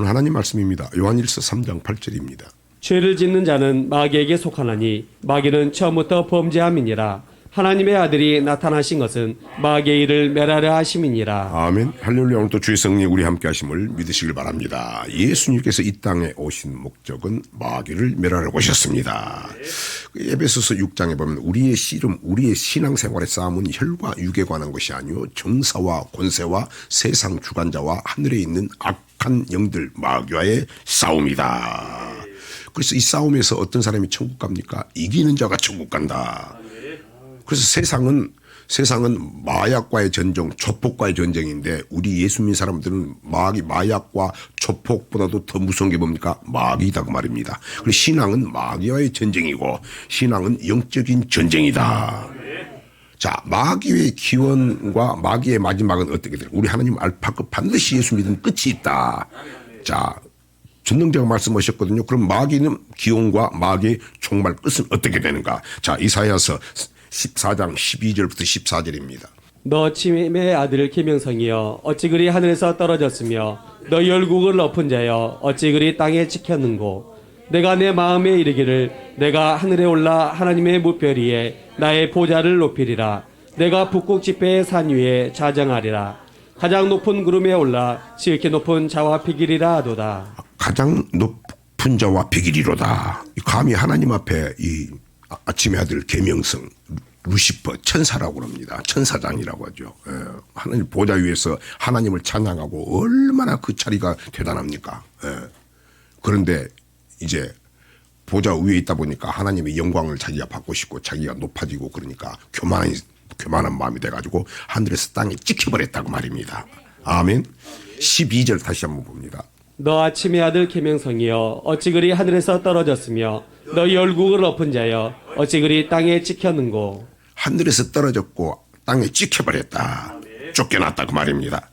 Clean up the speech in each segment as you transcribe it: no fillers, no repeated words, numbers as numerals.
오늘 하나님 말씀입니다. 요한일서 3장 8절입니다. 죄를 짓는 자는 마귀에게 속하나니 마귀는 처음부터 범죄함이니라. 하나님의 아들이 나타나신 것은 마귀의 일을 멸하려 하심이니라. 아멘. 할렐루야. 오늘 또 주의 성령 우리 함께 하심을 믿으시길 바랍니다. 예수님께서 이 땅에 오신 목적은 마귀를 멸하러 오셨습니다. 에베소서 6장에 보면 우리의 씨름, 우리의 신앙생활의 싸움은 혈과 육에 관한 것이 아니요 정사와 권세와 세상 주관자와 하늘에 있는 악한 영들 마귀와의 싸움이다. 그래서 이 싸움에서 어떤 사람이 천국 갑니까? 이기는 자가 천국 간다. 그래서 세상은 마약과의 전쟁, 조폭과의 전쟁인데 우리 예수 믿는 사람들은 마약과 조폭보다도 더 무서운 게 뭡니까? 마귀다 그 말입니다. 그리고 신앙은 마귀와의 전쟁이고 신앙은 영적인 전쟁이다. 자, 마귀의 기원과 마귀의 마지막은 어떻게 될까? 우리 하나님 알파고 반드시 예수 믿으면 끝이 있다. 자, 전능자가 말씀하셨거든요. 그럼 마귀는 기원과 마귀의 종말 끝은 어떻게 되는가? 자, 이사야서 14장 12절부터 14절입니다. 너 치매의 아들 계명성이여 어찌 그리 하늘에서 떨어졌으며 너 열국을 엎은 자여 어찌 그리 땅에 찍혔는고 내가 내 마음에 이르기를 내가 하늘에 올라 하나님의 무별 위에 나의 보좌를 높이리라. 내가 북극 지폐의 산 위에 자정하리라. 가장 높은 구름에 올라 지극히 높은 자와 비기리라 하도다. 가장 높은 자와 비기리로다. 감히 하나님 앞에 이 아침의 아들 계명성 루시퍼 천사라고 합니다. 천사장이라고 하죠. 하나님 보좌 위에서 하나님을 찬양하고 얼마나 그 자리가 대단합니까? 그런데 이제 보좌 위에 있다 보니까 하나님의 영광을 자기가 받고 싶고 자기가 높아지고 그러니까 교만한 마음이 돼가지고 하늘에서 땅에 찍혀버렸다고 말입니다. 아멘. 12절 다시 한번 봅니다. 너 아침의 아들 계명성이여 어찌 그리 하늘에서 떨어졌으며 너 열국을 엎은 자여 어찌 그리 땅에 찍혔는고. 하늘에서 떨어졌고 땅에 찍혀버렸다. 쫓겨났다 그 말입니다.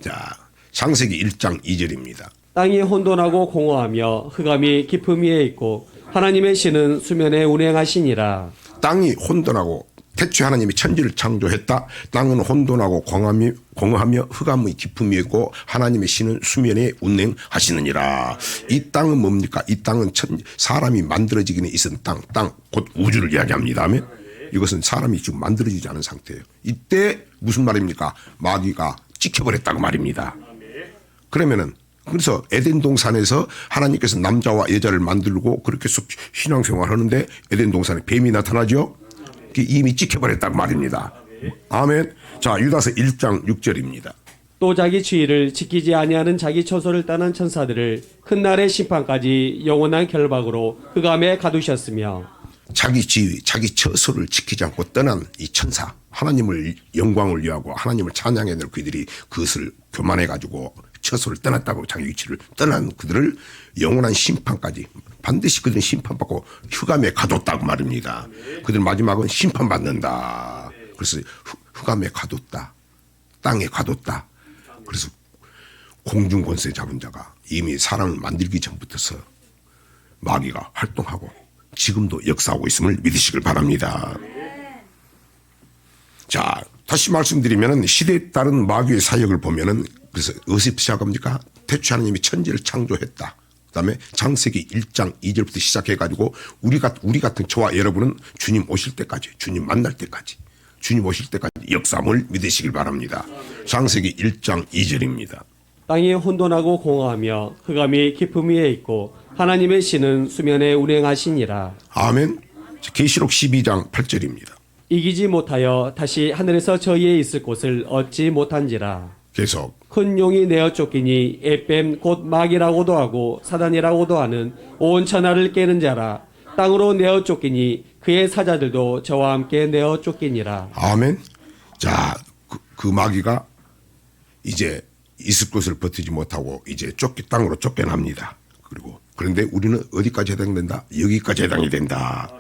자, 창세기 1장 2절입니다. 땅이 혼돈하고 공허하며 흑암이 깊음 위에 있고 하나님의 신은 수면에 운행하시니라. 땅이 혼돈하고 태초에 하나님이 천지를 창조했다. 땅은 혼돈하고 공허하며 흑암의 깊음이 있고 하나님의 신은 수면에 운행하시느니라. 이 땅은 뭡니까? 이 땅은 사람이 만들어지기는 있은 땅 곧 우주를 이야기합니다. 이것은 사람이 지금 만들어지지 않은 상태예요. 이때 무슨 말입니까? 마귀가 찍혀버렸다고 말입니다. 그러면은 그래서 에덴 동산에서 하나님께서 남자와 여자를 만들고 그렇게 해서 신앙생활을 하는데 에덴 동산에 뱀이 나타나죠. 이미 찍혀버렸다고 말입니다. 아멘. 자, 유다서 1장 6절입니다. 또 자기 주의를 지키지 아니하는 자기 처소를 떠난 천사들을 큰 날의 심판까지 영원한 결박으로 흑암에 가두셨으며. 자기 지위, 자기 처소를 지키지 않고 떠난 이 천사, 하나님을 영광을 위하고 하나님을 찬양해야 될 그들이 그것을 교만해가지고 처소를 떠났다고 자기 위치를 떠난 그들을 영원한 심판까지 반드시 그들은 심판받고 흑암에 가뒀다고 말입니다. 그들 마지막은 심판받는다. 그래서 흑암에 가뒀다. 땅에 가뒀다. 그래서 공중권세 잡은 자가 이미 사람을 만들기 전부터서 마귀가 활동하고 지금도 역사하고 있음을 믿으시길 바랍니다. 자, 다시 말씀드리면 시대에 따른 마귀의 사역을 보면은 그래서 어디서 시작합니까? 태초에 하나님이 천지를 창조했다. 그다음에 창세기 1장 2절부터 시작해가지고 우리 같은 저와 여러분은 주님 오실 때까지, 주님 만날 때까지, 주님 오실 때까지 역사함을 믿으시길 바랍니다. 창세기 1장 2절입니다. 땅이 혼돈하고 공허하며 흑암이 깊음 위에 있고 하나님의 신은 수면에 운행하시니라. 아멘. 계시록 12장 8절입니다. 이기지 못하여 다시 하늘에서 저희에 있을 곳을 얻지 못한지라. 계속. 큰 용이 내어 쫓기니 에뱀 곧 마귀라고도 하고 사단이라고도 하는 온 천하를 깨는 자라. 땅으로 내어 쫓기니 그의 사자들도 저와 함께 내어 쫓기니라. 아멘. 자, 그 마귀가 이제 있을 곳을 버티지 못하고 이제 땅으로 쫓겨납니다. 그런데 우리는 어디까지 해당된다? 여기까지 해당이 된다.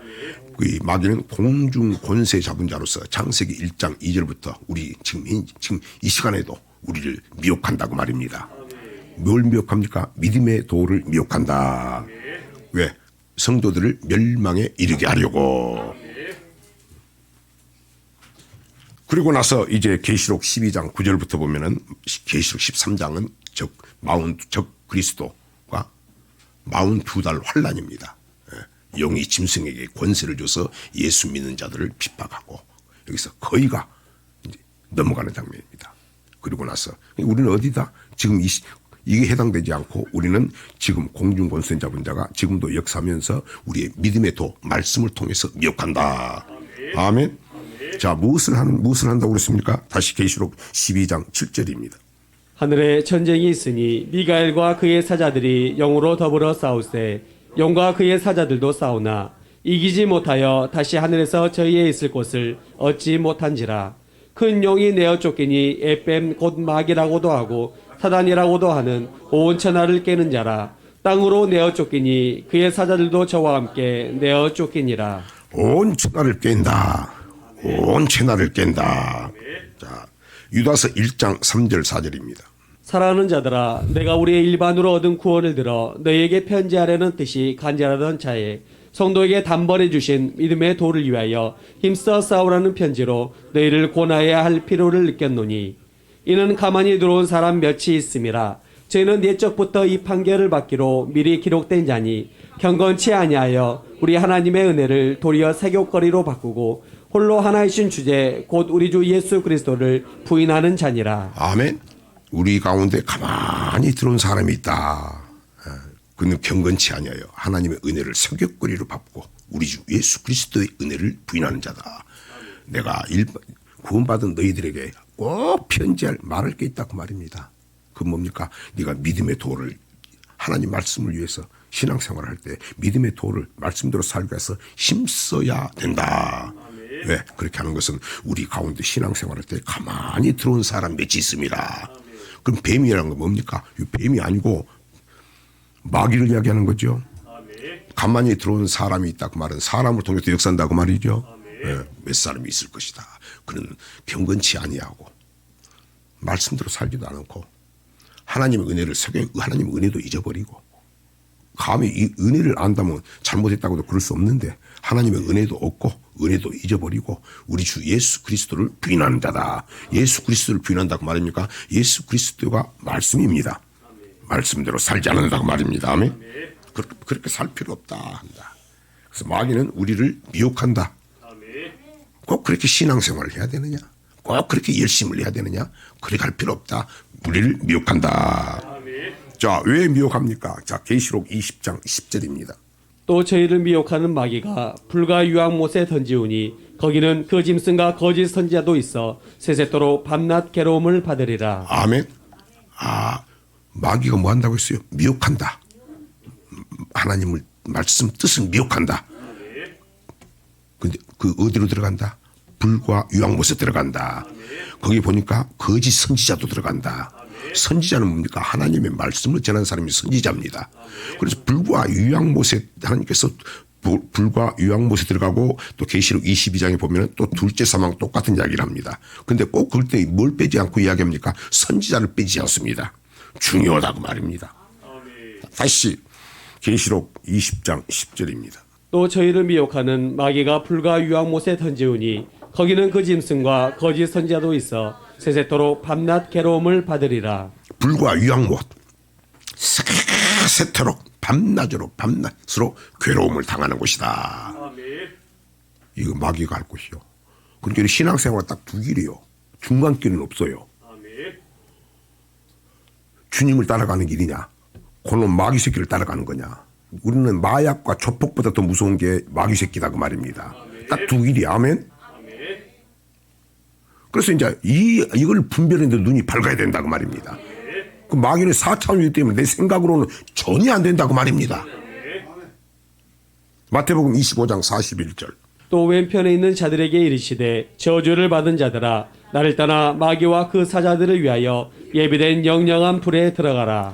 그 마귀는 공중 권세 잡은 자로서 창세기 1장 2절부터 우리 지금 이 시간에도 우리를 미혹한다고 말입니다. 뭘 미혹합니까? 믿음의 도를 미혹한다. 왜? 성도들을 멸망에 이르게 하려고. 그리고 나서 이제 계시록 12장 9절부터 보면은 계시록 13장은 그리스도가 42달 환란입니다. 영이 짐승에게 권세를 줘서 예수 믿는 자들을 핍박하고 여기서 거의가 이제 넘어가는 장면입니다. 그리고 나서 우리는 어디다 지금 이게 해당되지 않고 우리는 지금 공중권세 잡은 자가 지금도 역사하면서 우리의 믿음의 도 말씀을 통해서 미혹한다. 아멘. 자, 무엇을 한다고 그랬습니까? 다시 계시록 12장 7절입니다. 하늘에 전쟁이 있으니 미가엘과 그의 사자들이 영으로 더불어 싸우세 영과 그의 사자들도 싸우나 이기지 못하여 다시 하늘에서 저희의 있을 곳을 얻지 못한지라. 큰 용이 내어 쫓기니 에뱀 곧 마귀라고도 하고 사단이라고도 하는 온 천하를 깨는 자라. 땅으로 내어 쫓기니 그의 사자들도 저와 함께 내어 쫓기니라. 온 천하를 깬다. 온 천하를 깬다. 자, 유다서 1장 3절 4절입니다. 사랑하는 자들아, 내가 우리의 일반으로 얻은 구원을 들어 너희에게 편지하려는 뜻이 간절하던 차에 성도에게 단번에 주신 믿음의 도를 위하여 힘써 싸우라는 편지로 너희를 권하여야 할 필요를 느꼈노니 이는 가만히 들어온 사람 몇이 있음이라. 저희는 옛적부터 이 판결을 받기로 미리 기록된 자니 경건치 아니하여 우리 하나님의 은혜를 도리어 색욕거리로 바꾸고 홀로 하나이신 주제 곧 우리 주 예수 그리스도를 부인하는 자니라. 아멘. 우리 가운데 가만히 들어온 사람이 있다. 그는 경건치 아니하여 하나님의 은혜를 색욕거리로 바꾸고 우리 주 예수 그리스도의 은혜를 부인하는 자다. 내가 구원받은 너희들에게 꼭 편지할 말할 게 있다고 말입니다. 그 뭡니까? 네가 믿음의 도를 하나님 말씀을 위해서 신앙생활을 할 때 믿음의 도를 말씀대로 살기 위해서 힘써야 된다. 왜? 그렇게 하는 것은 우리 가운데 신앙생활할 때 가만히 들어온 사람 몇이 있습니다. 그럼 뱀이라는 건 뭡니까? 뱀이 아니고 마귀를 이야기하는 거죠. 가만히 들어온 사람이 있다. 그 말은 사람을 통해서 역사한다고 말이죠. 몇 사람이 있을 것이다. 그는 경건치 아니하고 말씀대로 살지도 않고 하나님의 은혜를 하나님의 은혜도 잊어버리고 감히 이 은혜를 안다면 잘못했다고도 그럴 수 없는데 하나님의 은혜도 없고 은혜도 잊어버리고 우리 주 예수 그리스도를 부인하는 자다. 예수 그리스도를 부인한다고 말입니까? 예수 그리스도가 말씀입니다. 말씀대로 살지 않는다고 말입니다. 아멘. 그렇게 살 필요 없다 한다. 그래서 마귀는 우리를 미혹한다. 꼭 그렇게 신앙생활을 해야 되느냐? 꼭 그렇게 열심을 해야 되느냐? 그렇게 할 필요 없다. 우리를 미혹한다. 자, 왜 미혹합니까? 자, 계시록 20장 10절입니다. 또 저희를 미혹하는 마귀가 불과 유황못에 던지우니 거기는 그 짐승과 거짓 선지자도 있어 세세토록 밤낮 괴로움을 받으리라. 아멘. 마귀가 뭐 한다고 했어요? 미혹한다. 하나님을 말씀 뜻을 미혹한다. 근데 그 어디로 들어간다? 불과 유황못에 들어간다. 거기 보니까 거짓 선지자도 들어간다. 선지자는 뭡니까? 하나님의 말씀을 전하는 사람이 선지자입니다. 그래서 불과 유황못에 하나님께서 불과 유황못에 들어가고 또 계시록 22장에 보면 또 둘째 사망 똑같은 이야기를 합니다. 근데 꼭 그럴 때 뭘 빼지 않고 이야기합니까? 선지자를 빼지 않습니다. 중요하다고 말입니다. 다시 계시록 20장 10절입니다. 또 저희를 미혹하는 마귀가 불과 유황못에 던지우니 거기는 그 짐승과 거짓 선지자도 있어 세세토록 밤낮 괴로움을 받으리라. 불과 유황못 세세토록 밤낮으로 괴로움을 당하는 곳이다. 이거 마귀가 할 곳이요. 그러니까 신앙생활 딱 두 길이요. 중간길은 없어요. 주님을 따라가는 길이냐, 그놈 마귀 새끼를 따라가는 거냐. 우리는 마약과 조폭보다 더 무서운 게 마귀 새끼다 그 말입니다. 딱 두 길이. 아멘. 그래서 이제 이걸 분별하는데 눈이 밝아야 된다고 말입니다. 그 마귀는 4차원이기 때문에 내 생각으로는 전혀 안 된다고 말입니다. 마태복음 25장 41절. 또 왼편에 있는 자들에게 이르시되 저주를 받은 자들아 나를 떠나 마귀와 그 사자들을 위하여 예비된 영영한 불에 들어가라.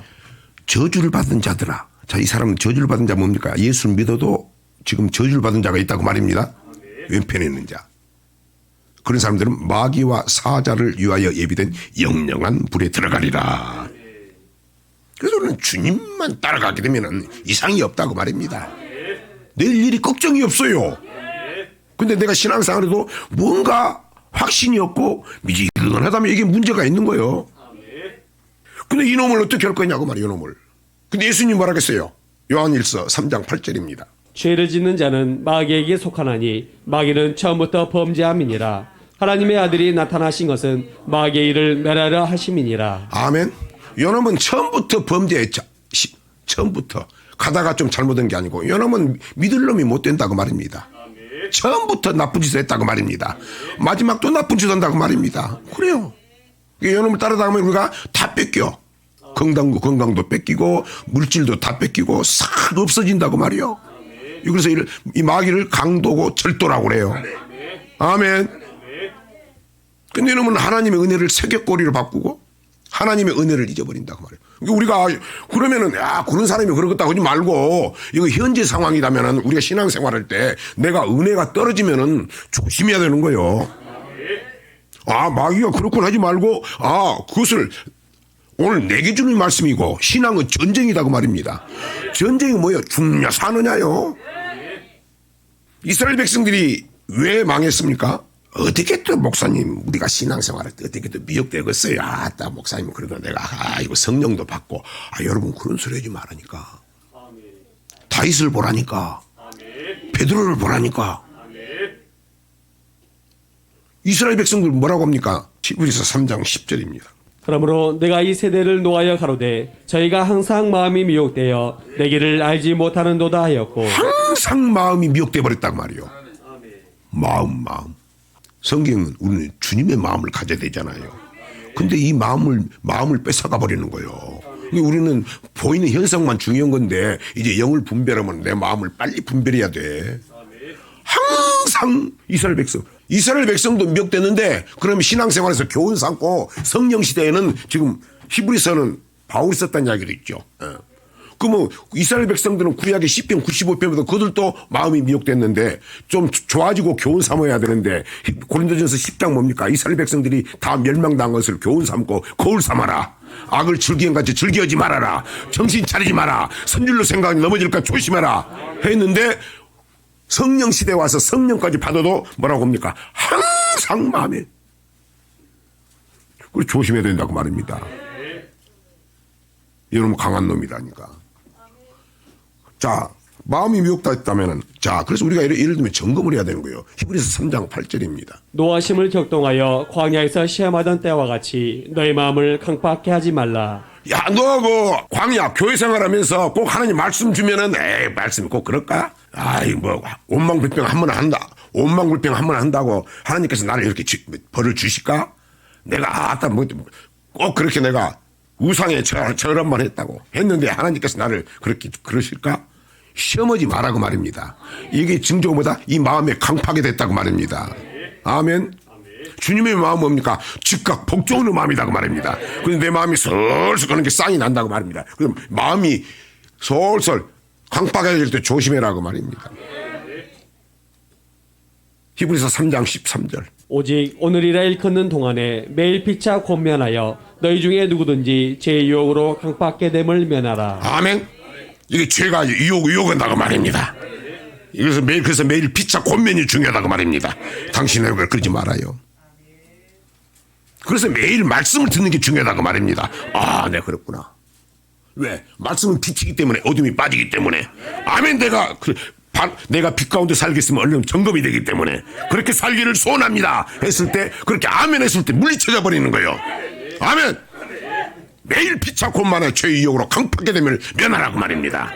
저주를 받은 자들아. 자, 이 사람은 저주를 받은 자 뭡니까? 예수를 믿어도 지금 저주를 받은 자가 있다고 말입니다. 왼편에 있는 자. 그런 사람들은 마귀와 사자를 위하여 예비된 영영한 불에 들어가리라. 그래서 우리는 주님만 따라가게 되면 이상이 없다고 말입니다. 내일 일이 걱정이 없어요. 근데 내가 신앙생활에도 뭔가 확신이 없고 미지근하다면 이게 문제가 있는 거예요. 근데 이놈을 어떻게 할 거냐고 말이에요. 이놈을 근데 예수님 뭐라 했어요? 요한일서 3장 8절입니다. 죄를 짓는 자는 마귀에게 속하나니 마귀는 처음부터 범죄함이니라. 하나님의 아들이 나타나신 것은 마귀의 일을 멸하려 하심이니라. 아멘. 요놈은 처음부터 범죄했죠. 처음부터. 가다가 좀 잘못한 게 아니고 요놈은 믿을 놈이 못 된다고 말입니다. 처음부터 나쁜 짓을 했다고 말입니다. 마지막도 나쁜 짓을 한다고 말입니다. 그래요. 요놈을 따라다니면 우리가 다 뺏겨. 건강도 뺏기고 물질도 다 뺏기고 싹 없어진다고 말이요. 그래서 이 마귀를 강도고 절도라고 그래요. 아멘. 근데 이놈은 하나님의 은혜를 세격거리로 바꾸고 하나님의 은혜를 잊어버린다고 말이에요. 우리가 그러면은 그런 사람이 그러겠다고 하지 말고 이거 현재 상황이라면은 우리가 신앙생활할 때 내가 은혜가 떨어지면은 조심해야 되는 거예요. 마귀가 그렇군 하지 말고 그것을 오늘 내게 주는 말씀이고 신앙은 전쟁이라고 말입니다. 전쟁이 뭐예요? 죽느냐 사느냐요. 이스라엘 백성들이 왜 망했습니까? 어떻게 또 목사님 우리가 신앙생활할 때 어떻게 또 미혹되겠어요. 딱 목사님 그래도 내가 이거 성령도 받고 여러분 그런 소리 하지 말라니까. 다윗을 보라니까. 베드로를 보라니까. 이스라엘 백성들 뭐라고 합니까? 히브리서 3장 10절입니다. 그러므로 내가 이 세대를 노하여 가로되 저희가 항상 마음이 미혹되어 내 길을 알지 못하는도다 하였고. 항상 마음이 미혹돼 버렸단 말이요. 마음. 성경은 우리는 주님의 마음을 가져야 되잖아요. 근데 이 마음을 뺏어가 버리는 거예요. 우리는 보이는 현상만 중요한 건데 이제 영을 분별하면 내 마음을 빨리 분별해야 돼. 항상 이스라엘 백성도 미혹됐는데 그러면 신앙생활에서 교훈 삼고 성령 시대에는 지금 히브리서는 바울이 썼다는 이야기도 있죠. 그러면 이스라엘 백성들은 구약의 시편 95편보다 그들도 마음이 미혹됐는데 좀 좋아지고 교훈 삼아야 되는데 고린도전서 10장 뭡니까? 이스라엘 백성들이 다 멸망당한 것을 교훈 삼고 거울 삼아라. 악을 즐기는같이 즐겨하지 말아라. 정신 차리지 마라. 선질로 생각하니 넘어질까 조심해라 했는데 성령 시대에 와서 성령까지 받아도 뭐라고 합니까? 항상 마음에. 그걸 조심해야 된다고 말입니다. 이놈은 강한 놈이라니까. 자, 마음이 미혹됐다면은 그래서 우리가 예를 들면 점검을 해야 되는 거예요. 히브리서 3장 8절입니다. 노하심을 격동하여 광야에서 시험하던 때와 같이 너의 마음을 강팍해 하지 말라. 너 광야 교회 생활하면서 꼭 하나님 말씀 주면은 말씀이 꼭 그럴까? 온망불평 한 번 한다. 온망불평 한 번 한다고 하나님께서 나를 이렇게 벌을 주실까? 내가 꼭 그렇게 내가 우상에 절 한 번 했는데 하나님께서 나를 그렇게 그러실까? 시험하지 말라고 말입니다. 이게 증거가 뭐다? 이 마음에 강팍이 됐다고 말입니다. 아멘. 주님의 마음은 뭡니까? 즉각 복종하는 마음이라고 말입니다. 그런데 내 마음이 솔솔 그런 게 쌍이 난다고 말입니다. 그럼 마음이 솔솔 강팍해질 때 조심해라고 말입니다. 히브리서 3장 13절. 오직 오늘이라 일컫는 동안에 매일 피차 권면하여 너희 중에 누구든지 제 유혹으로 강팍게 됨을 면하라. 아멘. 이게 죄가 유혹한다고 말입니다. 그래서 매일 피차 권면이 중요하다고 말입니다. 당신의 왜 그러지 말아요. 그래서 매일 말씀을 듣는 게 중요하다고 말입니다. 네 그렇구나. 왜? 말씀은 빛이기 때문에 어둠이 빠지기 때문에. 아멘. 내가 빛 가운데 살겠으면 얼른 점검이 되기 때문에 그렇게 살기를 소원합니다 했을 때 그렇게 아멘 했을 때 물리쳐져 버리는 거예요. 아멘. 매일 피차 권만의 죄의 유혹으로 강팍게 되면 면하라고 말입니다.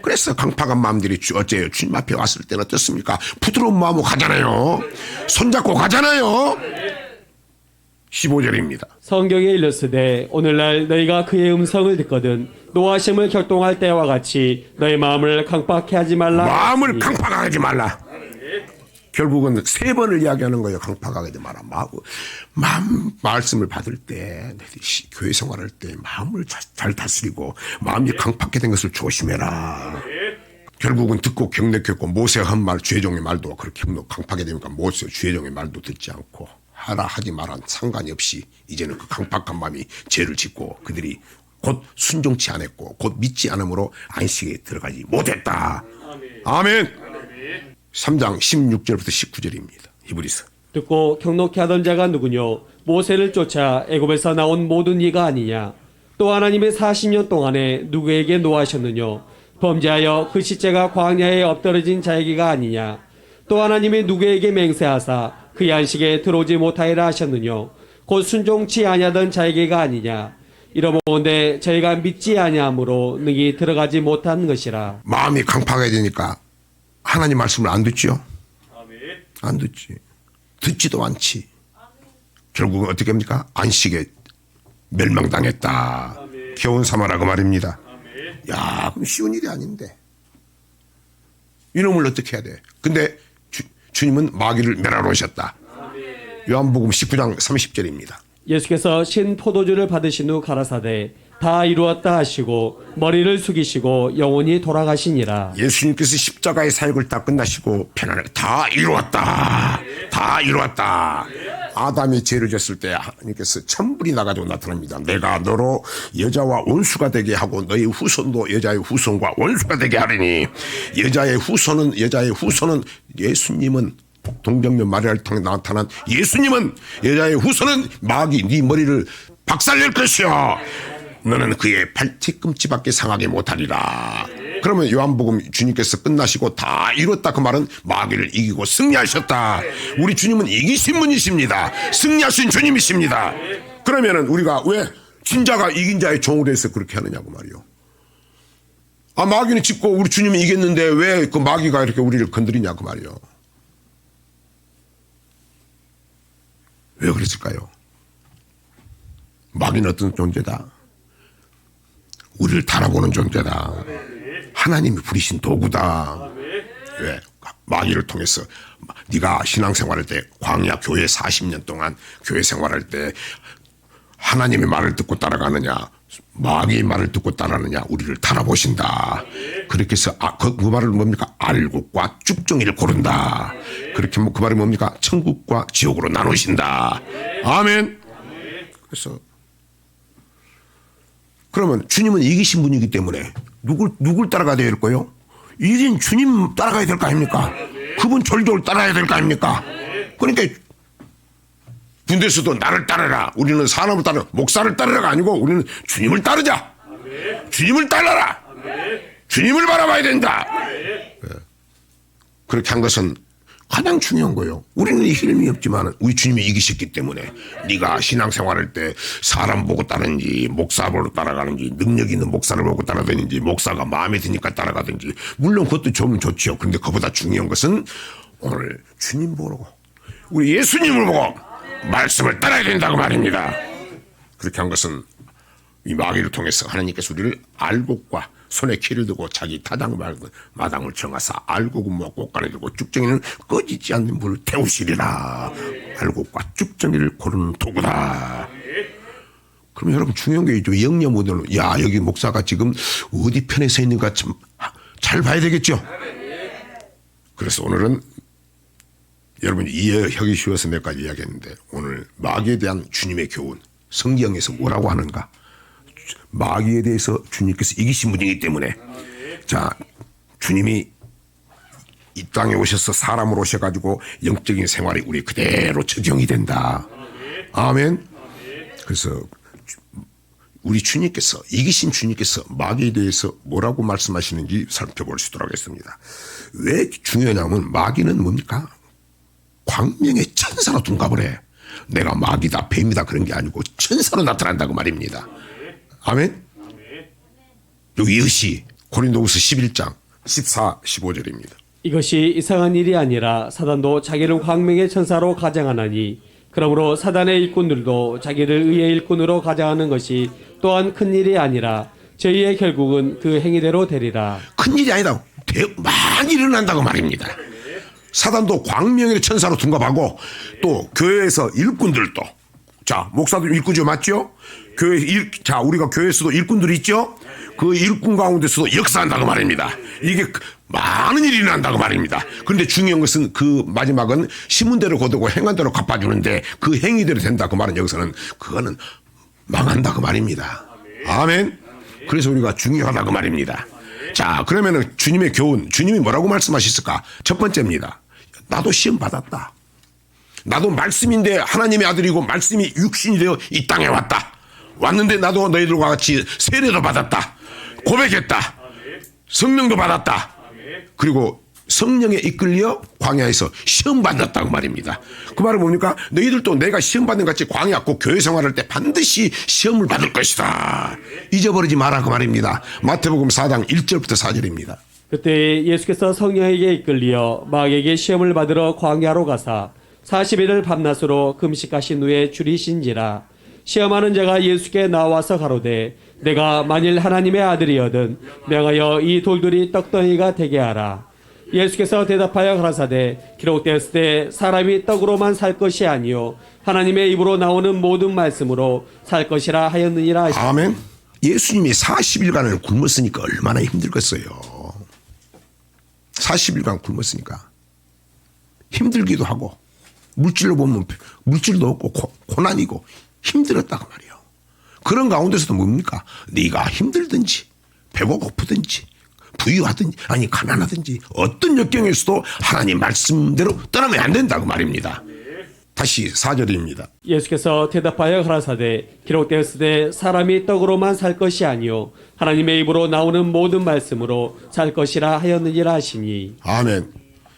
그래서 강팍한 마음들이 어째요? 주님 앞에 왔을 때는 어떻습니까? 부드러운 마음으로 가잖아요. 손잡고 가잖아요. 15절입니다. 성경에 일렀으되 오늘날 너희가 그의 음성을 듣거든 노하심을 격동할 때와 같이 너희 마음을 강팍해 하지 말라. 마음을 강팍하지 말라. 결국은 3번을 이야기하는 거예요. 강팍하지 마라. 말씀을 받을 때 교회 생활할 때 마음을 잘 다스리고 마음이 강팍해 된 것을 조심해라. 결국은 듣고 경력했고 모세가 한 말 주의종의 말도 그렇게 강팍하게 되니까 모세 주의종의 말도 듣지 않고 하라 하지 마라 상관이 없이 이제는 그 강팍한 마음이 죄를 짓고 그들이 곧 순종치 않았고 곧 믿지 않으므로 안식에 들어가지 못했다. 아멘. 3장 16절부터 19절입니다. 히브리서. 듣고 경록케 하던 자가 누구뇨? 모세를 쫓아 애굽에서 나온 모든 이가 아니냐? 또 하나님의 40년 동안에 누구에게 노하셨느냐? 범죄하여 그 시체가 광야에 엎드러진 자에게가 아니냐? 또 하나님의 누구에게 맹세하사 그의 안식에 들어오지 못하리라 하셨느냐? 곧 순종치 아니하던 자에게가 아니냐? 이러므온데 저희가 믿지 아니함으로 능히 들어가지 못한 것이라. 마음이 강팍해야 되니까 하나님 말씀을 안 듣죠. 안 듣지. 듣지도 않지. 결국은 어떻게 합니까? 안식에 멸망당했다. 교훈 삼아라 그 말입니다. 야, 그럼 쉬운 일이 아닌데. 이놈을 어떻게 해야 돼? 근데 주님은 마귀를 멸하러 오셨다. 요한복음 19장 30절입니다. 예수께서 신 포도주를 받으신 후 가라사대 다 이루었다 하시고 머리를 숙이시고 영원히 돌아가시니라. 예수님께서 십자가의 사역을 다 끝나시고 편안하게 다 이루었다. 다 이루었다. 아담이 죄를 졌을 때 하나님께서 천불이 나가지고 나타납니다. 내가 너로 여자와 원수가 되게 하고 너의 후손도 여자의 후손과 원수가 되게 하리니 여자의 후손은 예수님은 동정녀 마리아를 통해 나타난 예수님은 여자의 후손은 마귀 네 머리를 박살낼 것이요 너는 그의 팔뒤꿈치밖에 상하게 못하리라. 그러면 요한복음 주님께서 끝나시고 다 이뤘다 그 말은 마귀를 이기고 승리하셨다. 우리 주님은 이기신 분이십니다. 승리하신 주님이십니다. 그러면은 우리가 왜 진자가 이긴 자의 종으로 해서 그렇게 하느냐고 말이요. 아, 마귀는 짚고 우리 주님이 이겼는데 왜 그 마귀가 이렇게 우리를 건드리냐고 말이요. 왜 그랬을까요? 마귀는 어떤 존재다? 우리를 달아보는 존재다. 하나님이 부리신 도구다. 왜? 마귀를 통해서 네가 신앙생활할 때 광야 교회 40년 동안 교회 생활할 때 하나님의 말을 듣고 따라가느냐 마귀의 말을 듣고 따라가느냐 우리를 달아보신다. 그렇게 해서 그 말을 뭡니까? 알곡과 쭉정이를 고른다. 그렇게 하면 그 말이 뭡니까? 천국과 지옥으로 나누신다. 아멘. 그래서 그러면 주님은 이기신 분이기 때문에 누굴 따라가야 될 거요? 이긴 주님 따라가야 될 거 아닙니까? 그분 졸졸 따라야 될 거 아닙니까? 그러니까 군대에서도 나를 따르라. 우리는 사람을 따르라. 목사를 따르라가 아니고 우리는 주님을 따르자. 주님을 따라라. 주님을 바라봐야 된다. 그렇게 한 것은 가장 중요한 거예요. 우리는 힘이 없지만 우리 주님이 이기셨기 때문에 네가 신앙생활할 때 사람 보고 따르는지 목사 보고 따라가는지 능력 있는 목사를 보고 따라다니는지 목사가 마음에 드니까 따라가든지 물론 그것도 좀 좋죠. 그런데 그보다 중요한 것은 오늘 주님 보고 우리 예수님을 보고 말씀을 따라야 된다고 말입니다. 그렇게 한 것은 이 마귀를 통해서 하나님께서 우리를 알곡과 손에 키를 두고 자기 타당 마당을 정하사 알곡은 뭐 꽃간에 들고 쭉정이는 꺼지지 않는 물을 태우시리라. 알곡과 쭉정이를 고르는 도구다. 그러면 여러분 중요한 게 있죠. 영녀모델로 야 여기 목사가 지금 어디 편에 서 있는가 참 잘 봐야 되겠죠. 그래서 오늘은 여러분이 이해하기 쉬워서 몇 가지 이야기했는데 오늘 마귀에 대한 주님의 교훈 성경에서 뭐라고 하는가. 마귀에 대해서 주님께서 이기신 분이기 때문에 자 주님이 이 땅에 오셔서 사람으로 오셔가지고 영적인 생활이 우리 그대로 적용이 된다. 아멘. 그래서 우리 주님께서 이기신 주님께서 마귀에 대해서 뭐라고 말씀하시는지 살펴볼 수 있도록 하겠습니다. 왜 중요하냐면 마귀는 뭡니까? 광명의 천사로 둔갑을 해. 내가 마귀다 뱀이다 그런 게 아니고 천사로 나타난다고 말입니다. 아멘. 여기 이것이 고린도후서 11장 14, 15절입니다. 이것이 이상한 일이 아니라 사단도 자기를 광명의 천사로 가장하나니 그러므로 사단의 일꾼들도 자기를 의의 일꾼으로 가장하는 것이 또한 큰 일이 아니라 저희의 결국은 그 행위대로 되리라. 큰 일이 아니다. 많이 일어난다고 말입니다. 사단도 광명의 천사로 둔갑하고 또 교회에서 일꾼들도 자 목사도 일꾼이죠. 맞죠? 자 우리가 교회에서도 일꾼들이 있죠. 그 일꾼 가운데서도 역사한다고 말입니다. 이게 많은 일이 일어난다고 말입니다. 그런데 중요한 것은 그 마지막은 심은대로 거두고 행한대로 갚아주는데 그 행위대로 된다 그 말은 여기서는 그거는 망한다 그 말입니다. 아멘. 그래서 우리가 중요하다 그 말입니다. 자 그러면은 주님의 교훈 주님이 뭐라고 말씀하셨을까? 첫 번째입니다. 나도 시험 받았다. 나도 말씀인데 하나님의 아들이고 말씀이 육신이 되어 이 땅에 왔다. 왔는데 나도 너희들과 같이 세례도 받았다. 고백했다. 성령도 받았다. 그리고 성령에 이끌려 광야에서 시험 받았다고 말입니다. 그 말은 뭡니까? 너희들도 내가 시험 받는 것 같이 광야 꼭 교회 생활할 때 반드시 시험을 받을 것이다. 잊어버리지 마라 그 말입니다. 마태복음 4장 1절부터 4절입니다. 그때 예수께서 성령에게 이끌리어 마귀에게 시험을 받으러 광야로 가사 40일을 밤낮으로 금식하신 후에 줄이신지라. 시험하는 자가 예수께 나와서 가로되 내가 만일 하나님의 아들이거든 명하여 이 돌들이 떡덩이가 되게 하라. 예수께서 대답하여 가라사대 기록되었을 때 사람이 떡으로만 살 것이 아니요 하나님의 입으로 나오는 모든 말씀으로 살 것이라 하였느니라. 아멘. 예수님이 40일간을 굶었으니까 얼마나 힘들겠어요. 40일간 굶었으니까 힘들기도 하고 물질로 보면 물질도 없고 고난이고 힘들었다고 말이에요. 그런 가운데서도 뭡니까? 네가 힘들든지 배고 고프든지 부유하든지 아니 가난하든지 어떤 역경에서도 하나님 말씀대로 떠나면 안 된다고 말입니다. 다시 4절입니다. 예수께서 대답하여 가라사대 기록되었을 때 사람이 떡으로만 살 것이 아니요 하나님의 입으로 나오는 모든 말씀으로 살 것이라 하였느니라 하시니. 아멘.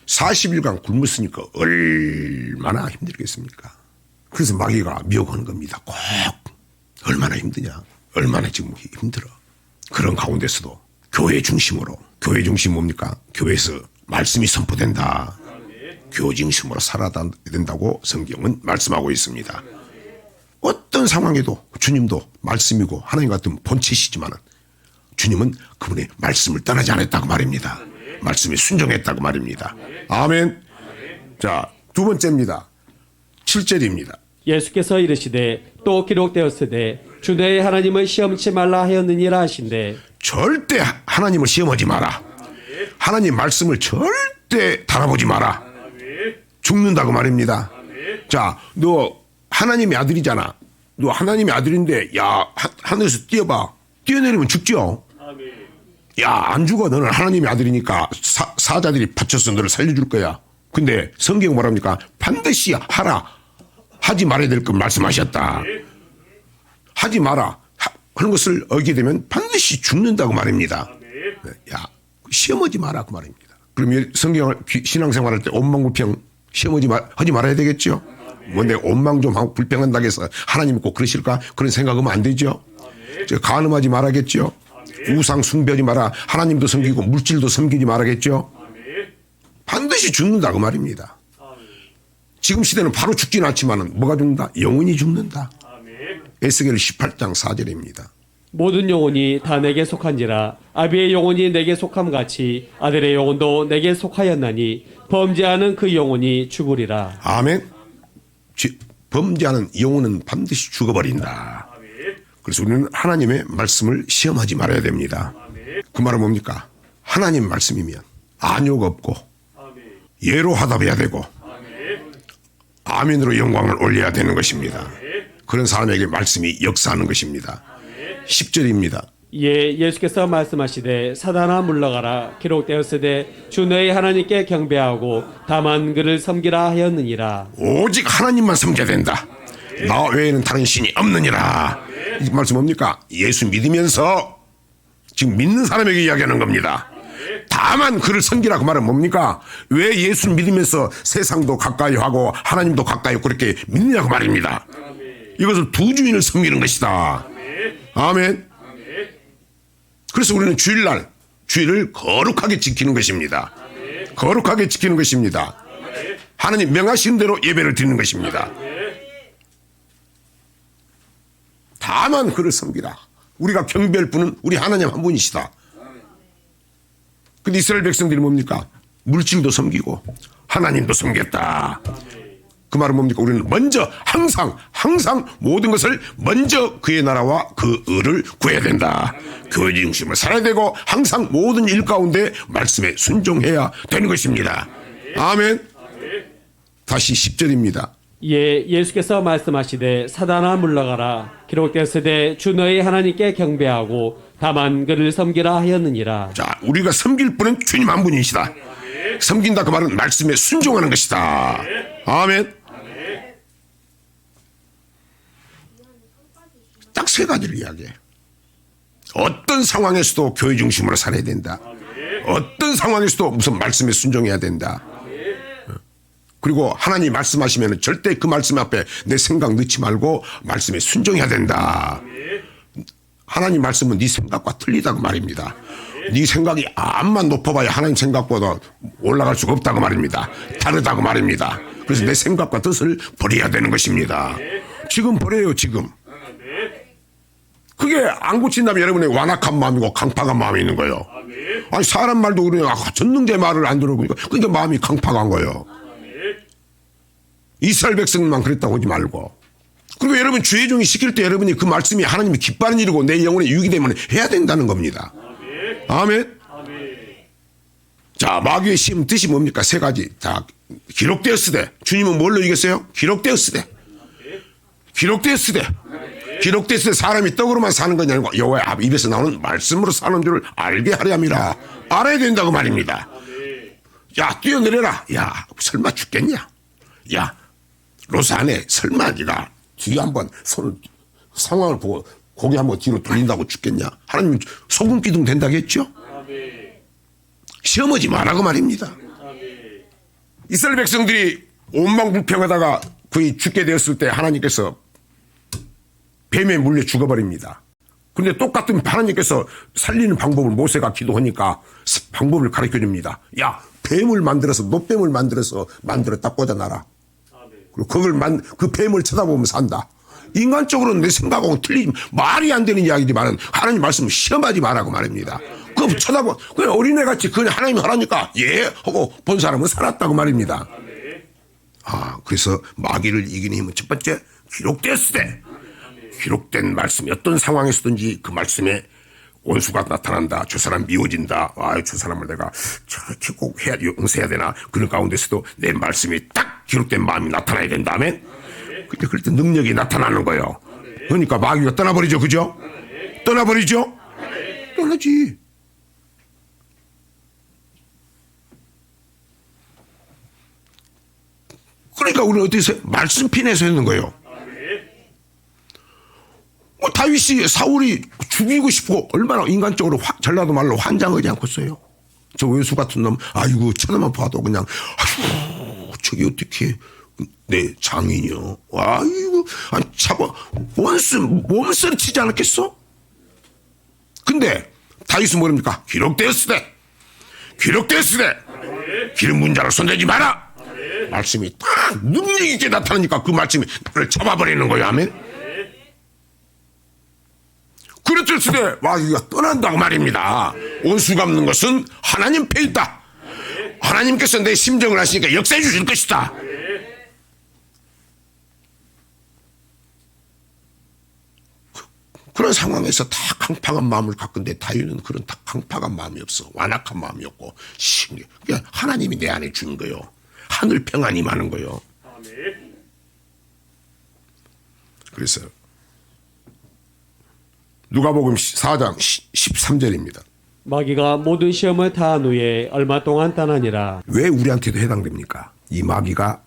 40일간 굶었으니까 얼마나 힘들겠습니까? 그래서 마귀가 미혹하는 겁니다. 꼭 얼마나 힘드냐, 얼마나 지금 힘들어. 그런 가운데서도 교회 중심으로, 교회 중심 뭡니까? 교회에서 말씀이 선포된다. 교회 중심으로 살아야 된다고 성경은 말씀하고 있습니다. 어떤 상황에도 주님도 말씀이고 하나님 같은 본체시지만 주님은 그분의 말씀을 떠나지 않았다고 말입니다. 말씀에 순종했다고 말입니다. 아멘. 자, 두 번째입니다. 7절입니다. 예수께서 이르시되 또 기록되었으되 주 너의 하나님을 시험치 말라 하였느니라 하신대. 절대 하나님을 시험하지 마라. 하나님 말씀을 절대 달아보지 마라. 죽는다고 말입니다. 자, 너 하나님의 아들이잖아. 너 하나님의 아들인데 야 하늘에서 뛰어봐. 뛰어내리면 죽죠. 야, 안 죽어. 너는 하나님의 아들이니까 사자들이 받쳐서 너를 살려줄 거야. 근데 성경 뭐랍니까? 반드시 하라. 하지 말아야 될 건 말씀하셨다. 하지 마라. 하는 것을 어기게 되면 반드시 죽는다고 말입니다. 야, 시험하지 마라 그 말입니다. 그럼 성경을 신앙생활할 때 원망불평 하지 말아야 되겠죠. 뭔데 원망 좀 하고 불평한다고 해서 하나님 꼭 그러실까? 그런 생각하면 안 되죠. 간음하지 말아야겠죠. 우상 숭배하지 마라. 하나님도 섬기고 물질도 섬기지 말아야겠죠. 반드시 죽는다고 말입니다. 지금 시대는 바로 죽진 않지만 뭐가 죽는다? 영원히 죽는다. 에스겔 18장 4절입니다. 모든 영혼이 다 내게 속한지라 아비의 영혼이 내게 속함 같이 아들의 영혼도 내게 속하였나니 범죄하는 그 영혼이 죽으리라. 아멘. 범죄하는 영혼은 반드시 죽어버린다. 그래서 우리는 하나님의 말씀을 시험하지 말아야 됩니다. 그 말은 뭡니까? 하나님 말씀이면 안욕 없고 예로 화답해야 되고 아멘으로 영광을 올려야 되는 것입니다. 그런 사람에게 말씀이 역사하는 것입니다. 10절입니다. 예수께서 말씀하시되 사단아 물러가라 기록되었으되 주 너의 하나님께 경배하고 다만 그를 섬기라 하였느니라. 오직 하나님만 섬겨야 된다. 나 외에는 다른 신이 없느니라. 이 말씀 뭡니까? 예수 믿으면서 지금 믿는 사람에게 이야기하는 겁니다. 다만 그를 섬기라 그 말은 뭡니까? 왜 예수 믿으면서 세상도 가까이 하고 하나님도 가까이 그렇게 믿느냐고 말입니다. 이것을 두 주인을 섬기는 것이다. 아멘. 그래서 우리는 주일을 거룩하게 지키는 것입니다. 거룩하게 지키는 것입니다. 하나님 명하신 대로 예배를 드리는 것입니다. 다만 그를 섬기라. 우리가 경배할 분은 우리 하나님 한 분이시다. 근데 이스라엘 백성들이 뭡니까? 물질도 섬기고 하나님도 섬겼다. 그 말은 뭡니까? 우리는 먼저 항상 모든 것을 먼저 그의 나라와 그 의를 구해야 된다. 교회 중심을 살아야 되고 항상 모든 일 가운데 말씀에 순종해야 되는 것입니다. 아멘. 다시 10절입니다. 예수께서 말씀하시되 사단아 물러가라 기록되었으되 주 너의 하나님께 경배하고 다만 그를 섬기라 하였느니라. 자, 우리가 섬길 분은 주님 한 분이시다. 섬긴다 그 말은 말씀에 순종하는 것이다. 아멘. 딱 세 가지를 이야기해. 어떤 상황에서도 교회 중심으로 살아야 된다. 어떤 상황에서도 무슨 말씀에 순종해야 된다. 그리고 하나님 말씀하시면 절대 그 말씀 앞에 내 생각 넣지 말고 말씀에 순종해야 된다. 하나님 말씀은 네 생각과 틀리다고 말입니다. 네 생각이 암만 높아봐야 하나님 생각보다 올라갈 수가 없다고 말입니다. 다르다고 말입니다. 그래서 내 생각과 뜻을 버려야 되는 것입니다. 지금 버려요, 지금. 그게 안 고친다면 여러분의 완악한 마음이고 강팍한 마음이 있는 거예요. 아니 사람 말도 그래요. 전능제 말을 안 들어보니까 그러니까 마음이 강팍한 거예요. 이스라엘 백성만 그랬다고 하지 말고. 그리고 여러분 주의 종이 시킬 때 여러분이 그 말씀이 하나님이 기뻐하는 일이고 내 영혼에 유익이 되면 해야 된다는 겁니다. 아멘. 자, 마귀의 시험 뜻이 뭡니까? 세 가지. 자, 기록되었으되. 주님은 뭘로 이겼어요? 기록되었으되. 기록되었으되. 기록되었으되 사람이 떡으로만 사는 것이 아니고 여호와의 입에서 나오는 말씀으로 사는 줄을 알게 하려 함이라. 알아야 된다고 말입니다. 야, 뛰어내려라. 야, 설마 죽겠냐? 야, 로사네 설마 네가 뒤에 한번 상황을 보고 고개 한번 뒤로 돌린다고 죽겠냐? 하나님 소금 기둥 된다겠죠? 시험하지 말라고 말입니다. 이스라엘 백성들이 온망불평하다가 거의 죽게 되었을 때 하나님께서 뱀에 물려 죽어버립니다. 그런데 똑같은 하나님께서 살리는 방법을 모세가 기도하니까 방법을 가르쳐 줍니다. 야, 뱀을 만들어서 노뱀을 만들어 딱 꽂아놔라. 그리고 그 뱀을 쳐다보면 산다. 인간적으로는 내 생각하고 틀린 말이 안 되는 이야기지만 하나님 말씀을 시험하지 말라고 말입니다. 그 쳐다보 그냥 어린애같이 그냥 하나님이 하라니까 예 하고 본 사람은 살았다고 말입니다. 아, 그래서 마귀를 이기는 힘은 첫 번째 기록되었으되. 기록된 말씀이 어떤 상황에서든지 그 말씀에 원수가 나타난다. 저 사람 미워진다. 아, 저 사람을 내가 저렇게 꼭 해야, 용서해야 되나. 그런 가운데서도 내 말씀이 딱 기록된 마음이 나타나야 된다면 그럴 때 능력이 나타나는 거예요. 그러니까 마귀가 떠나버리죠. 그죠? 떠나버리죠? 떠나지. 그러니까 우리는 어떻게 해서 말씀 핀에서 했는 거예요. 다윗이 사울이 죽이고 싶고 얼마나 인간적으로 전라도 말로 환장하지 않겠어요. 저 외수 같은 놈 아이고 쳐다만 봐도 그냥 아이고 저기 어떻게 내 장인이요. 아이고 잡아 몸쓰리 치지 않았겠어? 근데 다윗은 뭐랍니까? 기록되었으되 기름 문 자를 손대지 마라. 말씀이 딱 능력 있게 나타나니까 그 말씀이 나를 잡아버리는 거예요. 아멘. 그랬을 때 마귀가 떠난다고 말입니다. 원수 갚는 것은 하나님 패에 있다. 하나님께서 내 심정을 아시니까 역사해 주실 것이다. 그런 상황에서 다 강팍한 마음을 갖건데 다윗은 그런 다 강팍한 마음이 없어. 완악한 마음이었고 그냥 하나님이 내 안에 주는 거예요. 하늘 평안이 많은 거예요. 그래서 누가복음 4장 13절입니다. 마귀가 모든 시험을 다한 후에 얼마 동안 떠나니라. 왜 우리한테도 해당됩니까? 이 마귀가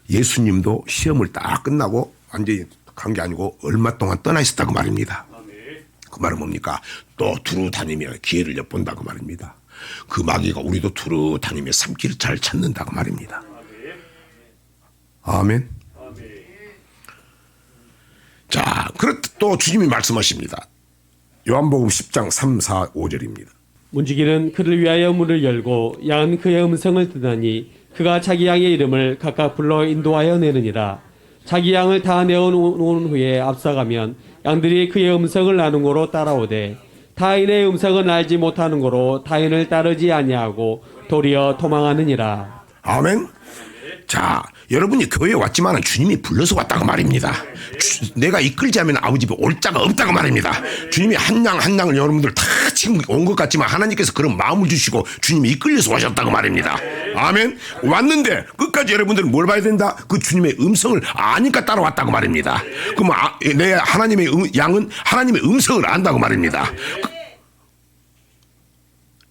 예수님도 시험을 딱 끝나고 완전히 간 게 아니고 얼마 동안 떠나 있었다고 말입니다. 그 말은 뭡니까? 또 두루 다니며 기회를 엿본다고 말입니다. 그 마귀가 우리도 두루 다니며 삶길을 잘 찾는다고 말입니다. 아멘. 자, 그렇듯 또 주님이 말씀하십니다. 요한복음 10장 3, 4, 5절입니다. 문지기는 그를 위하여 문을 열고 양은 그의 음성을 듣나니 그가 자기 양의 이름을 각각 불러 인도하여 내느니라. 자기 양을 다 내어놓은 후에 앞서가면 양들이 그의 음성을 아는 고로 따라오되 타인의 음성은 알지 못하는 고로 타인을 따르지 아니하고 도리어 도망하느니라. 아멘. 자, 여러분이 교회에 왔지만 주님이 불러서 왔다고 말입니다. 내가 이끌지 않으면 아버지 집에 올 자가 없다고 말입니다. 주님이 한 양 한 양을 여러분들 다 지금 온 것 같지만 하나님께서 그런 마음을 주시고 주님이 이끌려서 오셨다고 말입니다. 아멘. 왔는데 끝까지 여러분들은 뭘 봐야 된다? 그 주님의 음성을 아니까 따라왔다고 말입니다. 그럼 내 하나님의 양은 하나님의 음성을 안다고 말입니다.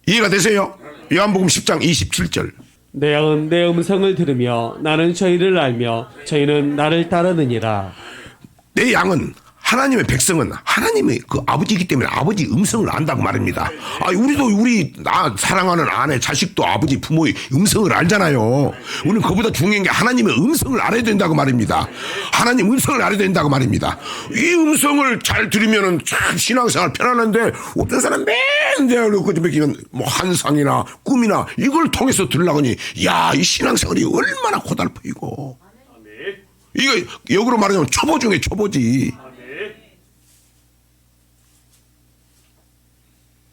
이해가 되세요? 요한복음 10장 27절. 내 양은 내 음성을 들으며 나는 저희를 알며 저희는 나를 따르느니라. 내 양은 하나님의 백성은 하나님의 그 아버지이기 때문에 아버지 음성을 안다고 말입니다. 우리도 나 사랑하는 아내, 자식도 아버지, 부모의 음성을 알잖아요. 우리는 그보다 중요한 게 하나님의 음성을 알아야 된다고 말입니다. 하나님 음성을 알아야 된다고 말입니다. 이 음성을 잘 들으면은 참 신앙생활 편안한데 어떤 사람 맨날 뭐 환상이나 꿈이나 이걸 통해서 들으려니 야, 이 신앙생활이 얼마나 고달프이고 이거 역으로 말하자면 초보 중에 초보지.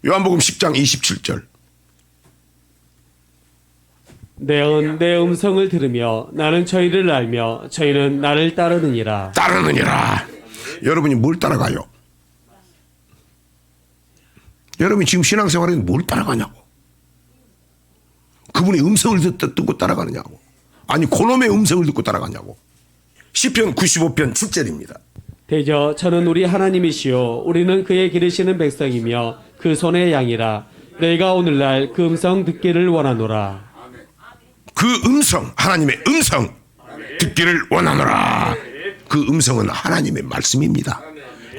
요한복음 10장 27절. 내 음성을 들으며 나는 저희를 알며 저희는 나를 따르느니라. 여러분이 뭘 따라가요? 여러분이 지금 신앙생활에 뭘 따라가냐고? 그분의 음성을 듣고 따라가느냐고? 아니 그놈의 음성을 듣고 따라가냐고? 시편 95편 7절입니다. 대저 저는 우리 하나님이시요 우리는 그의 기르시는 백성이며 그 손의 양이라. 내가 오늘날 그 음성 듣기를 원하노라. 그 음성, 하나님의 음성 듣기를 원하노라. 그 음성은 하나님의 말씀입니다.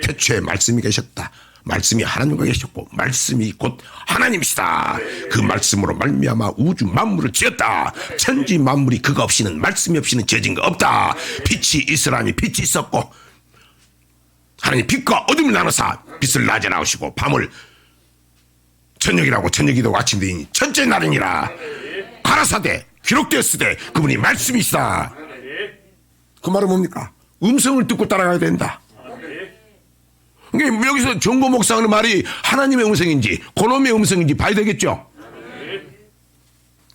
태초에 말씀이 계셨다. 말씀이 하나님과 계셨고 말씀이 곧 하나님이시다. 그 말씀으로 말미암아 우주 만물을 지었다. 천지 만물이 그가 없이는 말씀이 없이는 지어진 거 없다. 빛이 있으라니 빛이 있었고 하나님 빛과 어둠을 나누사 빛을 낮에 나오시고 밤을 저녁이라고 저녁이도 아침 되니 첫째 날이니라. 가라사대 기록되었으되 그분이 말씀이시다. 그 말은 뭡니까? 음성을 듣고 따라가야 된다. 그러니까 여기서 정보 목사하는 말이 하나님의 음성인지 그놈의 음성인지 봐야 되겠죠.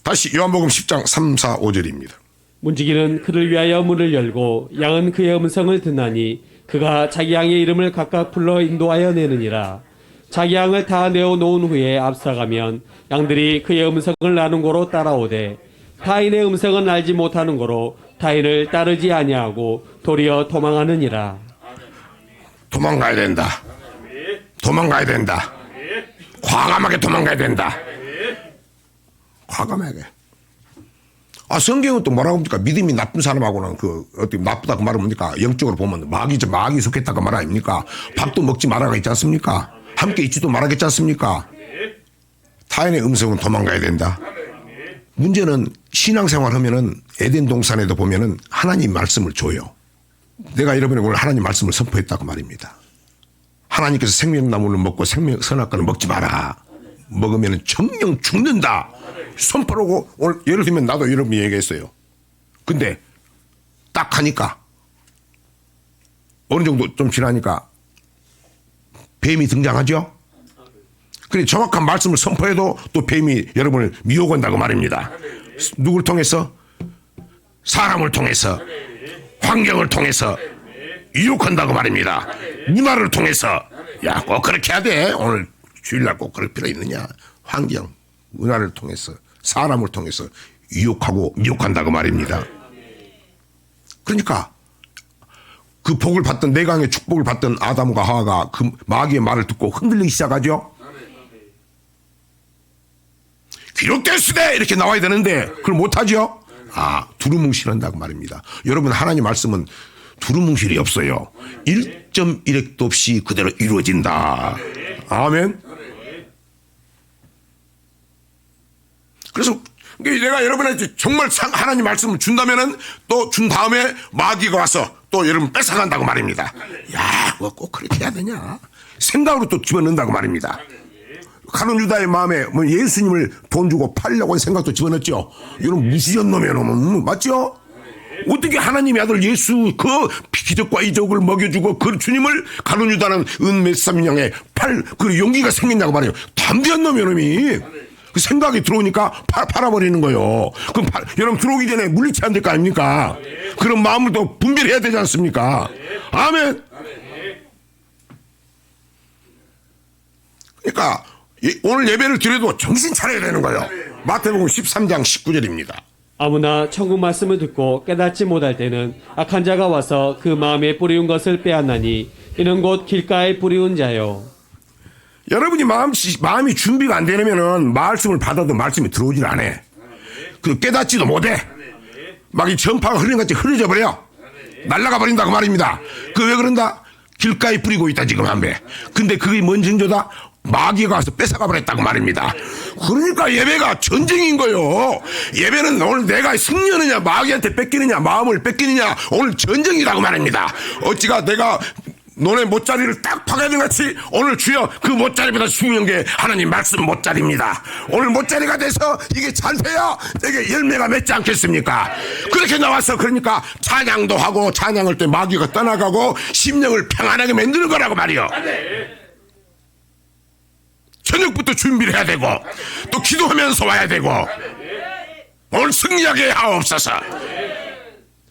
다시 요한복음 10장 3, 4, 5절입니다. 문지기는 그를 위하여 문을 열고 양은 그의 음성을 듣나니 그가 자기 양의 이름을 각각 불러 인도하여 내느니라. 자기 양을 다 내어 놓은 후에 앞서가면 양들이 그의 음성을 나는 고로 따라오되 타인의 음성은 알지 못하는 고로 타인을 따르지 아니하고 도리어 도망하느니라. 도망가야 된다. 도망가야 된다. 과감하게 도망가야 된다. 과감하게. 성경은 또 뭐라고 합니까? 믿음이 나쁜 사람하고는 어떻게 나쁘다 그 말은 뭡니까? 영적으로 보면 마귀 속했다 그 말 아닙니까? 밥도 먹지 말아가 있지 않습니까? 함께 있지도 말아겠지 않습니까? 타인의 음성은 도망가야 된다. 문제는 신앙생활 하면은 에덴 동산에도 보면은 하나님 말씀을 줘요. 내가 여러분에게 오늘 하나님 말씀을 선포했다고 말입니다. 하나님께서 생명나무를 먹고 선악과를 먹지 마라. 먹으면 정령 죽는다. 선포하고 오늘 예를 들면 나도 여러분이 얘기했어요. 근데 딱 하니까 어느 정도 좀 지나니까 뱀이 등장하죠. 그래 정확한 말씀을 선포해도 또 뱀이 여러분을 미혹한다고 말입니다. 누굴 통해서? 사람을 통해서, 환경을 통해서 유혹한다고 말입니다. 문화를 통해서. 야, 꼭 그렇게 해야 돼. 오늘 주일날 꼭 그럴 필요 있느냐. 환경, 문화를 통해서, 사람을 통해서 유혹하고 미혹한다고 말입니다. 그러니까 그 복을 받던 내강의 축복을 받던 아담과 하와가 그 마귀의 말을 듣고 흔들리기 시작하죠. 기록됐으되 이렇게 나와야 되는데 그걸 못하죠. 두루뭉실한다고 말입니다. 여러분 하나님 말씀은 두루뭉실이 없어요. 1.1획도 없이 그대로 이루어진다. 아멘. 그래서 내가 여러분한테 정말 하나님 말씀을 준다면은 또 준 다음에 마귀가 와서 또 여러분 뺏어간다고 말입니다. 야, 꼭 그렇게 해야 되냐? 생각으로 또 집어넣는다고 말입니다. 가룟 유다의 마음에 뭐 예수님을 돈 주고 팔려고 한 생각도 집어넣었죠. 이런 무시한 놈이야, 맞죠? 어떻게 하나님의 아들 예수 그 기적과 이적을 먹여주고 그 주님을 가룟 유다는 은메삼냥에 그 용기가 생겼냐고 말해요. 담대한 놈이야, 놈이. 그 생각이 들어오니까 팔아버리는 거예요. 그럼 여러분 들어오기 전에 물리쳐야 될 거 아닙니까? 그런 마음을 또 분별해야 되지 않습니까? 아멘. 그러니까 오늘 예배를 드려도 정신 차려야 되는 거예요. 마태복음 13장 19절입니다. 아무나 천국 말씀을 듣고 깨닫지 못할 때는 악한 자가 와서 그 마음에 뿌리운 것을 빼앗나니 이는 곧 길가에 뿌리운 자요. 여러분이 마음이 준비가 안 되면은 말씀을 받아도 말씀이 들어오질 않아. 그 깨닫지도 못해. 막 이 전파가 흐르는 같이 흐려져 버려. 날아가 버린다고 말입니다. 그 왜 그런다? 길가에 뿌리고 있다 지금 한배. 근데 그게 뭔 징조다? 마귀가 와서 뺏어가 버렸다고 말입니다. 그러니까 예배가 전쟁인 거요. 예배는 오늘 내가 승리하느냐 마귀한테 뺏기느냐 마음을 뺏기느냐 오늘 전쟁이라고 말입니다. 어찌가 내가 너네 못자리를 딱 파괴된 같이 오늘 주여 그 못자리보다 중요한 게 하나님 말씀 못자리입니다. 오늘 못자리가 돼서 이게 잘 돼야 내게 열매가 맺지 않겠습니까? 그렇게 나와서 그러니까 찬양도 하고 찬양할 때 마귀가 떠나가고 심령을 평안하게 만드는 거라고 말이요. 저녁부터 준비를 해야 되고 또 기도하면서 와야 되고 오늘 승리하게 하옵소서.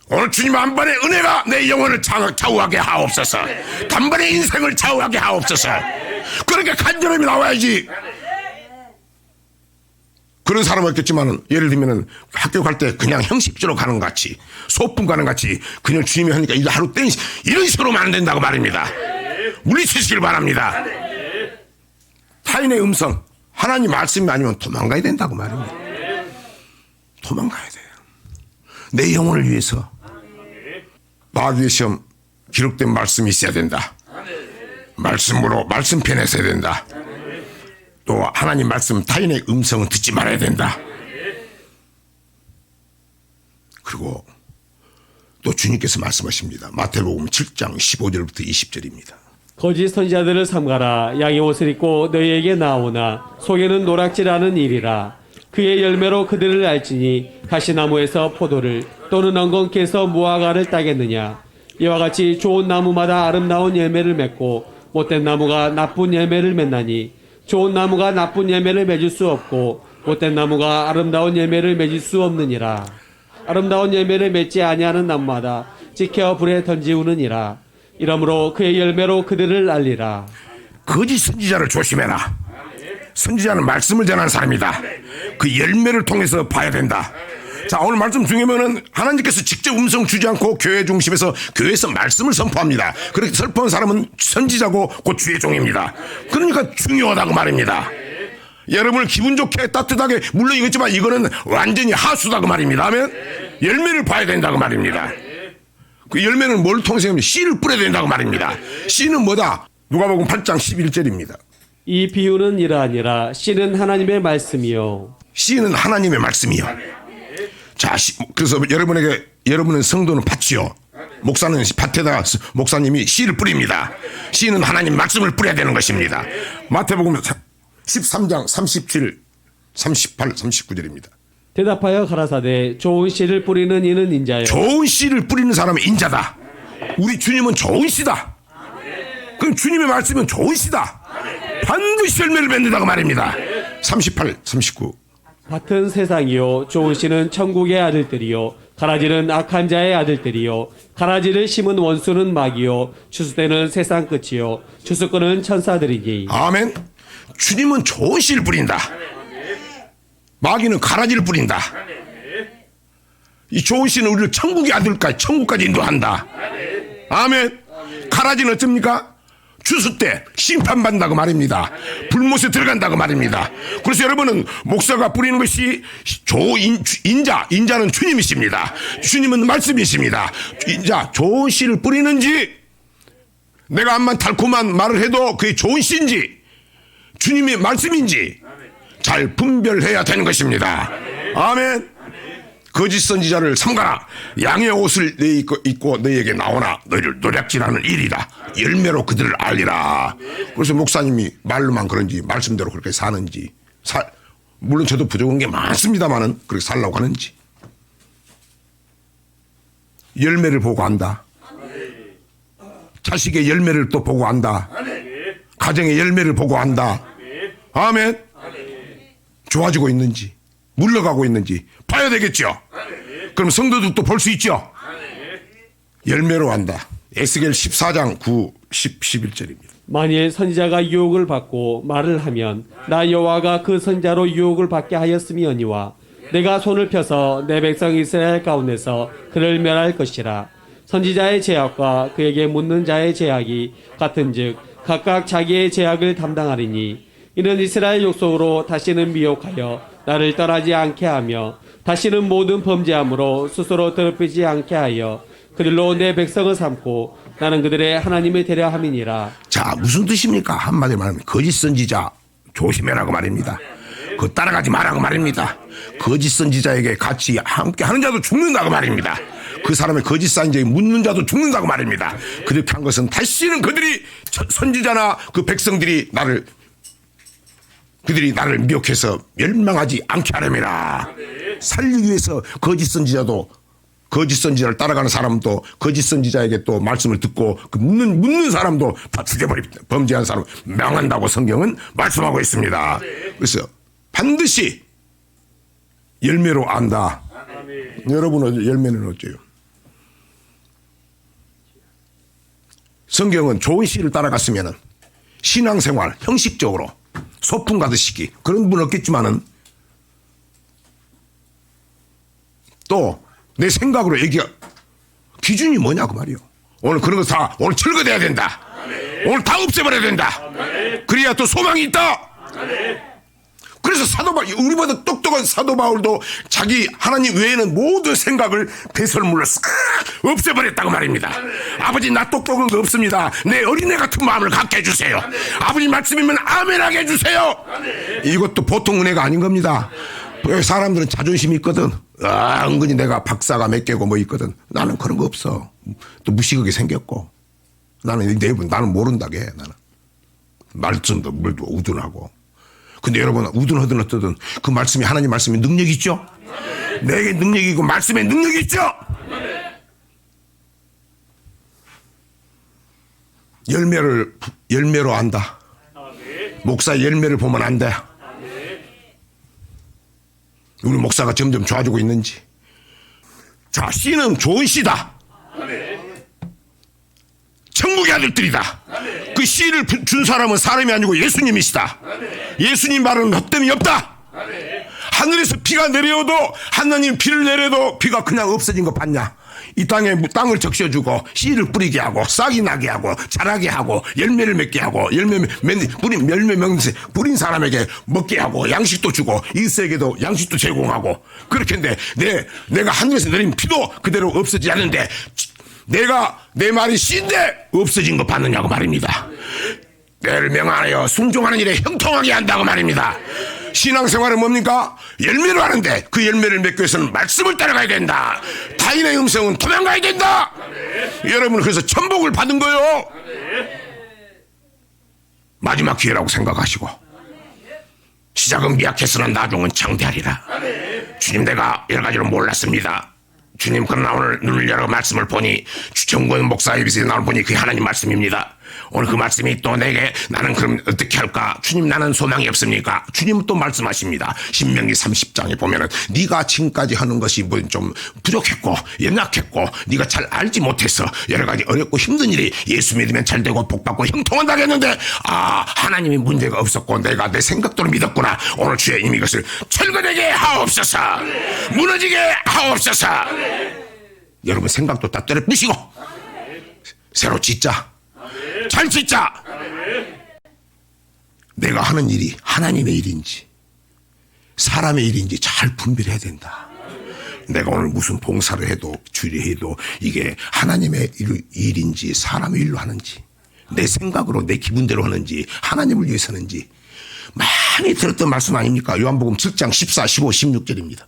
오늘 주님 한 번의 은혜가 내 영혼을 좌우하게 하옵소서. 단번의 인생을 좌우하게 하옵소서. 그렇게 간절함이 나와야지. 그런 사람은 있겠지만 예를 들면 학교 갈 때 그냥 형식적으로 가는 것 같이 소풍 가는 것 같이 그냥 주님이 하니까 이제 하루 땡 이런 식으로 하면 안 된다고 말입니다. 물리치시길 바랍니다. 타인의 음성 하나님 말씀이 아니면 도망가야 된다고 말입니다. 도망가야 돼요. 내 영혼을 위해서 마귀의 시험 기록된 말씀이 있어야 된다. 말씀으로 말씀편에 서야 된다. 또 하나님 말씀 타인의 음성은 듣지 말아야 된다. 그리고 또 주님께서 말씀하십니다. 마태복음 7장 15절부터 20절입니다. 거짓 선지자들을 삼가라. 양의 옷을 입고 너희에게 나오나 속에는 노략질하는 일이라. 그의 열매로 그들을 알지니 가시나무에서 포도를 또는 엉겅퀴에서 무화과를 따겠느냐. 이와 같이 좋은 나무마다 아름다운 열매를 맺고 못된 나무가 나쁜 열매를 맺나니 좋은 나무가 나쁜 열매를 맺을 수 없고 못된 나무가 아름다운 열매를 맺을 수 없느니라. 아름다운 열매를 맺지 아니하는 나무마다 지켜 불에 던지우느니라. 이러므로 그의 열매로 그들을 알리라. 거짓 선지자를 조심해라. 선지자는 말씀을 전하는 사람이다. 그 열매를 통해서 봐야 된다. 자, 오늘 말씀 중요면은 하나님께서 직접 음성 주지 않고 교회 중심에서 교회에서 말씀을 선포합니다. 그렇게 선포한 사람은 선지자고 곧 주의 종입니다. 그러니까 중요하다고 말입니다. 여러분을 기분 좋게 따뜻하게 물론 이겠지만 이거는 완전히 하수다고 말입니다. 아멘. 열매를 봐야 된다고 말입니다. 그 열매는 뭘 통해서 하면 씨를 뿌려야 된다고 말입니다. 씨는 뭐다? 누가복음 8장 11절입니다. 이 비유는 이러하니라. 씨는 하나님의 말씀이요. 씨는 하나님의 말씀이요. 자, 그래서 여러분은 성도는 밭이요. 목사는 밭에다가 목사님이 씨를 뿌립니다. 씨는 하나님 말씀을 뿌려야 되는 것입니다. 마태복음 13장 37, 38, 39절입니다. 대답하여 가라사대 좋은 씨를 뿌리는 이는 인자요. 좋은 씨를 뿌리는 사람은 인자다. 우리 주님은 좋은 씨다. 그럼 주님의 말씀은 좋은 씨다. 반드시 열매를 맺는다고 말입니다. 38, 39. 밭은 세상이요 좋은 씨는 천국의 아들들이요 가라지는 악한 자의 아들들이요 가라지를 심은 원수는 마귀요 추수되는 세상 끝이요 추수꾼은 천사들이니. 아멘. 주님은 좋은 씨를 뿌린다. 마귀는 가라지를 뿌린다. 이 좋은 씨는 우리를 천국의 아들까지 천국까지 인도한다. 아멘. 가라지는 어쩝니까? 추수 때 심판받는다고 말입니다. 불못에 들어간다고 말입니다. 그래서 여러분은 목사가 뿌리는 것이 인자는 주님이십니다. 주님은 말씀이십니다. 인자 좋은 씨를 뿌리는지 내가 암만 달콤한 말을 해도 그게 좋은 씨인지 주님의 말씀인지 잘 분별해야 되는 것입니다. 아멘. 거짓 선지자를 삼가라. 양의 옷을 입고 너희에게 나오나 너희를 노략질하는 일이라. 열매로 그들을 알리라. 그래서 목사님이 말로만 그런지 말씀대로 그렇게 사는지 물론 저도 부족한 게 많습니다만은 그렇게 살라고 하는지 열매를 보고 안다. 자식의 열매를 또 보고 안다. 가정의 열매를 보고 안다. 아멘. 좋아지고 있는지 물러가고 있는지 봐야 되겠죠. 그럼 성도들도 볼 수 있죠. 열매로 한다. 에스겔 14장 9, 10, 11절입니다. 만일 선지자가 유혹을 받고 말을 하면 나 여호와가 그 선지자로 유혹을 받게 하였음이오니와 내가 손을 펴서 내 백성 이스라엘 가운데서 그를 멸할 것이라. 선지자의 죄악과 그에게 묻는 자의 죄악이 같은즉 각각 자기의 죄악을 담당하리니 이는 이스라엘 족속으로 다시는 미혹하여 나를 떠나지 않게 하며 다시는 모든 범죄함으로 스스로 더럽히지 않게 하여 그들로 내 백성을 삼고 나는 그들의 하나님이 되려 함이니라. 자, 무슨 뜻입니까? 한마디로 말하면 거짓 선지자 조심해라고 말입니다. 그 따라가지 말라고 말입니다. 거짓 선지자에게 같이 함께 하는 자도 죽는다고 말입니다. 그 사람의 거짓 선지자에게 묻는 자도 죽는다고 말입니다. 그렇게 한 것은 다시는 그들이 선지자나 그 백성들이 그들이 나를 미혹해서 멸망하지 않게 하려니라. 살리기 위해서 거짓 선지자를 따라가는 사람도 거짓 선지자에게 또 말씀을 듣고 그 묻는 사람도 다 죽여버립니다. 범죄한 사람 명한다고 성경은 말씀하고 있습니다. 그래서 반드시 열매로 안다. 여러분은 열매는 어째요? 성경은 좋은 씨를 따라갔으면 신앙생활 형식적으로 소풍 가듯이 그런 분 없겠지만은 또 내 생각으로 얘기가 기준이 뭐냐고 말이요. 오늘 그런 거 다 오늘 철거돼야 된다. 오늘 다 없애버려야 된다. 그래야 또 소망이 있다. 그래서 사도 바울, 우리보다 똑똑한 사도 바울도 자기 하나님 외에는 모든 생각을 배설물로 싹 없애버렸다고 말입니다. 아버지, 나 똑똑한 거 없습니다. 내 어린애 같은 마음을 갖게 해주세요. 아버지 말씀이면 아멘하게 해주세요. 이것도 보통 은혜가 아닌 겁니다. 사람들은 자존심이 있거든. 은근히 내가 박사가 몇 개고 뭐 있거든. 나는 그런 거 없어. 또 무식하게 생겼고. 나는 모른다게 해. 나는 말씀도 물도 우둔하고. 근데 여러분, 우둔하든 어떠든 그 말씀이 하나님 말씀에 능력이 있죠? 내게 능력이 있고 말씀에 능력이 있죠? 열매로 안다. 목사의 열매를 보면 안 돼. 우리 목사가 점점 좋아지고 있는지. 자, 씨는 좋은 씨다. 천국의 아들들이다. 그 씨를 준 사람은 사람이 아니고 예수님이시다. 예수님 말은 헛됨이 없다. 하늘에서 비가 내려도 하나님 비를 내려도 비가 그냥 없어진 거 봤냐? 이 땅에 땅을 적셔주고 씨를 뿌리게 하고 싹이 나게 하고 자라게 하고 열매를 맺게 하고 열매 뿌린 사람에게 먹게 하고 양식도 주고 이웃에게도 양식도 제공하고 그렇게 했는데 내가 하늘에서 내린 비도 그대로 없어지지 않는데 내 말이 씨인데 없어진 거 봤느냐고 말입니다. 내를 명하여 순종하는 일에 형통하게 한다고 말입니다. 신앙생활은 뭡니까? 열매로 하는데 그 열매를 맺기 위해서는 말씀을 따라가야 된다. 타인의 음성은 도망가야 된다. 여러분, 그래서 천복을 받은 거요. 마지막 기회라고 생각하시고 시작은 미약했으나 나중은 창대하리라. 주님, 내가 여러 가지로 몰랐습니다. 주님, 그러나 오늘 눈을 열어 말씀을 보니 주청권 목사의 비서에 나올 보니 그게 하나님 말씀입니다. 오늘 그 말씀이 또 내게 나는 그럼 어떻게 할까? 주님, 나는 소망이 없습니까? 주님은 또 말씀하십니다. 신명기 30장에 보면은 네가 지금까지 하는 것이 뭐 좀 부족했고 연약했고 네가 잘 알지 못해서 여러 가지 어렵고 힘든 일이 예수 믿으면 잘 되고 복받고 형통한다고 했는데 하나님이 문제가 없었고 내가 내 생각대로 믿었구나. 오늘 주의 이미 이것을 철거되게 하옵소서. 무너지게 하옵소서. 여러분, 생각도 다 때려 부시고 새로 짓자. 잘 짓자. 내가 하는 일이 하나님의 일인지 사람의 일인지 잘 분별해야 된다. 내가 오늘 무슨 봉사를 해도 주례해도 이게 하나님의 일인지 사람의 일로 하는지 내 생각으로 내 기분대로 하는지 하나님을 위해서 하는지 많이 들었던 말씀 아닙니까? 요한복음 7장 14, 15, 16절입니다.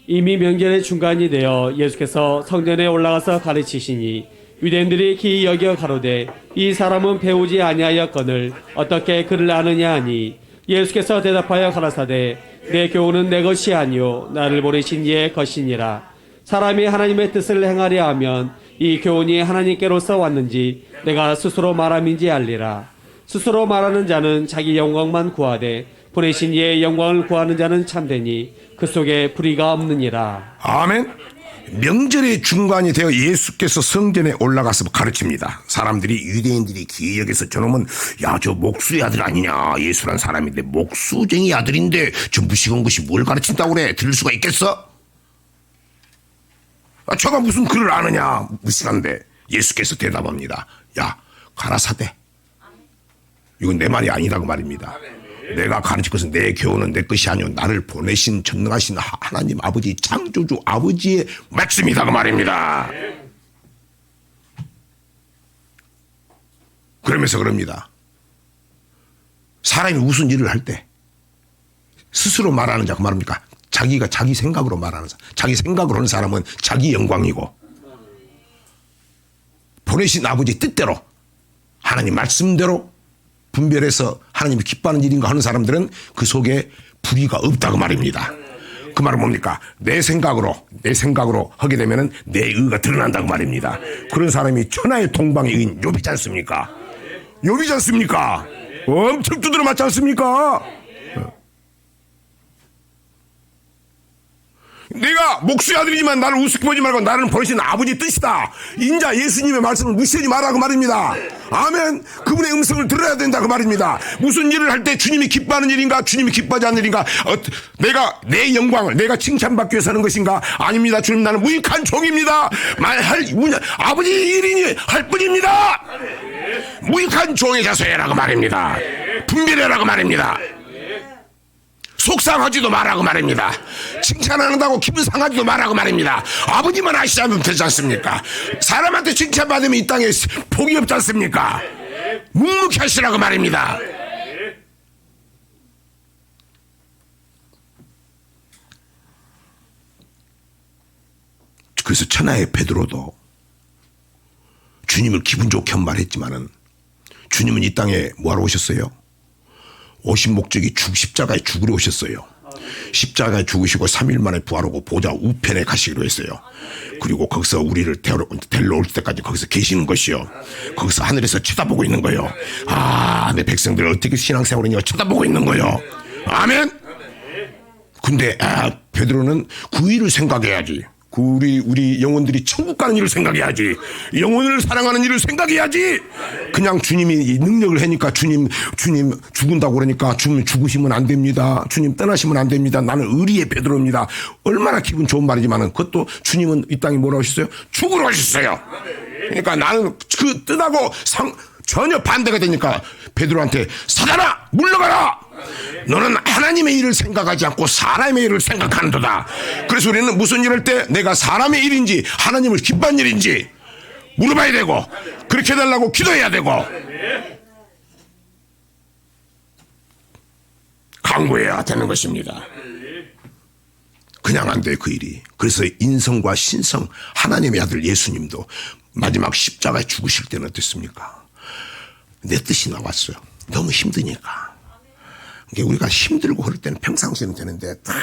이미 명절의 중간이 되어 예수께서 성전에 올라가서 가르치시니 유대인들이 기이 여겨 가로되 이 사람은 배우지 아니하였거늘 어떻게 그를 아느냐 하니 예수께서 대답하여 가라사대 내 교훈은 내 것이 아니요 나를 보내신 이의 것이니라. 사람이 하나님의 뜻을 행하려 하면 이 교훈이 하나님께로서 왔는지 내가 스스로 말함인지 알리라. 스스로 말하는 자는 자기 영광만 구하되 보내신 이의 영광을 구하는 자는 참되니 그 속에 불의가 없느니라. 아멘. 명절의 중간이 되어 예수께서 성전에 올라가서 가르칩니다. 사람들이 유대인들이 기억해서 저놈은 저 목수의 아들 아니냐. 예수란 사람인데 목수쟁이 아들인데 저 무식한 것이 뭘 가르친다고 그래. 들을 수가 있겠어? 저가 무슨 글을 아느냐. 무식한데 예수께서 대답합니다. 가라사대. 이건 내 말이 아니라고 말입니다. 내가 가르칠 것은 내 교훈은 내 것이 아니오 나를 보내신 전능하신 하나님 아버지 창조주 아버지의 말씀이다 그 말입니다. 그러면서 그럽니다. 사람이 무슨 일을 할 때 스스로 말하는 자 그 말입니까? 자기가 자기 생각으로 말하는 사람, 자기 생각으로 하는 사람은 자기 영광이고, 보내신 아버지 뜻대로 하나님 말씀대로 분별해서 하나님이 기뻐하는 일인가 하는 사람들은 그 속에 불의가 없다고 말입니다. 그 말은 뭡니까? 내 생각으로 하게 되면은 내 의가 드러난다고 말입니다. 그런 사람이 천하의 동방의 의인 욥이지 않습니까? 욥이지 않습니까? 엄청 두드려 맞지 않습니까? 내가 목수의 아들이지만 나를 우습게 보지 말고 나를 보내신 아버지 뜻이다. 인자 예수님의 말씀을 무시하지 말라고 말입니다. 아멘. 그분의 음성을 들어야 된다 그 말입니다. 무슨 일을 할 때 주님이 기뻐하는 일인가, 주님이 기뻐하지 않는 일인가, 내가 내 영광을 내가 칭찬받기 위해서 하는 것인가? 아닙니다. 주님, 나는 무익한 종입니다. 아버지 일이니 할 뿐입니다. 무익한 종의 자세라고 말입니다. 분별해라고 말입니다. 속상하지도 말라고 말입니다. 칭찬 안 한다고 기분 상하지도 말라고 말입니다. 아버지만 아시자면 되지 않습니까? 사람한테 칭찬받으면 이 땅에 복이 없지 않습니까? 묵묵히 하시라고 말입니다. 그래서 천하의 베드로도 주님을 기분 좋게 한 말 했지만은 주님은 이 땅에 뭐하러 오셨어요? 오신 목적이 십자가에 죽으러 오셨어요. 십자가에 죽으시고 3일 만에 부활하고 보좌 우편에 가시기로 했어요. 그리고 거기서 우리를 데리러 올 때까지 거기서 계시는 것이요. 거기서 하늘에서 쳐다보고 있는 거예요. 아, 내 백성들 어떻게 신앙생활을 쳐다보고 있는 거예요. 아멘. 근데 베드로는 그 일을 생각해야지. 우리 영혼들이 천국 가는 일을 생각해야지. 영혼을 사랑하는 일을 생각해야지. 그냥 주님이 이 능력을 하니까 주님 죽은다고 그러니까 주님 죽으시면 안 됩니다. 주님 떠나시면 안 됩니다. 나는 의리의 베드로입니다. 얼마나 기분 좋은 말이지만은 그것도 주님은 이 땅에 뭐라고 하셨어요? 죽으러 하셨어요. 그러니까 나는 그 뜻하고 전혀 반대가 되니까 베드로한테 사단아 물러가라. 너는 하나님의 일을 생각하지 않고 사람의 일을 생각하는도다. 그래서 우리는 무슨 일을 할 때 내가 사람의 일인지 하나님을 기뻐하는 일인지 물어봐야 되고 그렇게 해달라고 기도해야 되고 강구해야 되는 것입니다. 그냥 안 돼 그 일이. 그래서 인성과 신성 하나님의 아들 예수님도 마지막 십자가에 죽으실 때는 어땠습니까? 내 뜻이 나왔어요. 너무 힘드니까. 우리가 힘들고 그럴 때는 평상시에는 되는데 다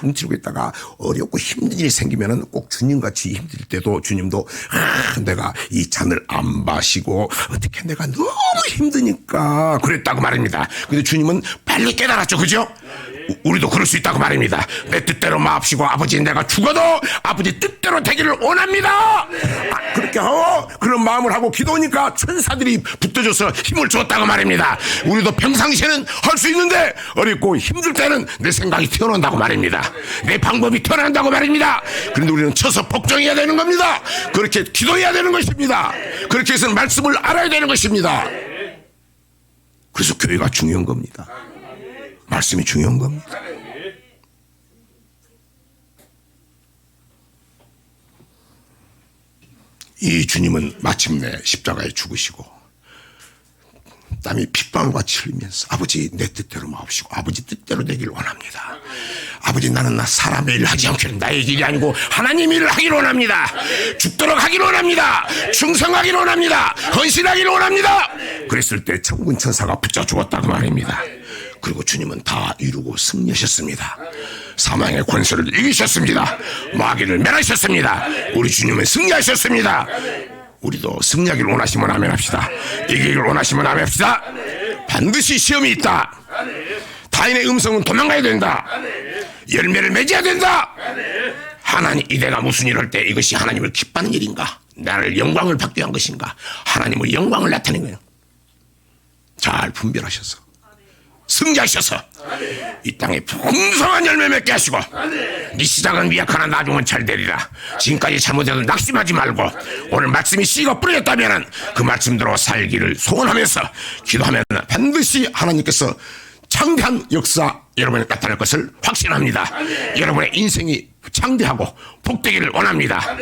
움츠리고 있다가 어렵고 힘든 일이 생기면은 꼭 주님같이 힘들 때도 주님도 내가 이 잔을 안 마시고 어떻게 내가 너무 힘드니까 그랬다고 말입니다. 근데 주님은 빨리 깨달았죠. 그죠? 우리도 그럴 수 있다고 말입니다. 내 뜻대로 마옵시고 아버지 내가 죽어도 아버지 뜻대로 되기를 원합니다. 그렇게 하고 그런 마음을 하고 기도하니까 천사들이 붙어줘서 힘을 줬다고 말입니다. 우리도 평상시에는 할 수 있는데 어렵고 힘들 때는 내 생각이 튀어나온다고 말입니다. 내 방법이 튀어나온다고 말입니다. 그런데 우리는 쳐서 복종해야 되는 겁니다. 그렇게 기도해야 되는 것입니다. 그렇게 해서 말씀을 알아야 되는 것입니다. 그래서 교회가 중요한 겁니다. 말씀이 중요한 겁니다. 이 주님은 마침내 십자가에 죽으시고 땀이 핏방울같이 흘리면서 아버지 내 뜻대로 마옵시고 아버지 뜻대로 되기를 원합니다. 아버지 나는 사람의 일을 하지 않기를 나의 일이 아니고 하나님 일을 하기를 원합니다. 죽도록 하기를 원합니다. 충성하기를 원합니다. 헌신하기를 원합니다. 그랬을 때 천군 천사가 붙여 죽었다고 말입니다. 그리고 주님은 다 이루고 승리하셨습니다. 사망의 권세를 이기셨습니다. 마귀를 멸하셨습니다. 우리 주님은 승리하셨습니다. 우리도 승리하기를 원하시면 아멘합시다. 이기기를 원하시면 아멘합시다. 반드시 시험이 있다. 타인의 음성은 도망가야 된다. 열매를 맺어야 된다. 하나님 이내가 무슨 일을 할 때 이것이 하나님을 기뻐하는 일인가, 나를 영광을 받기 위한 것인가, 하나님의 영광을 나타내는 거예요. 잘 분별하셔서 승리하셔서 이 땅에 풍성한 열매 맺게 하시고 네 시작은 미약하나 나중은 잘 되리라. 지금까지 잘못해도 낙심하지 말고 오늘 말씀이 씨가 뿌려졌다면 그 말씀대로 살기를 소원하면서 기도하면 반드시 하나님께서 창대한 역사 여러분이 나타날 것을 확신합니다. 여러분의 인생이 창대하고 복되기를 원합니다.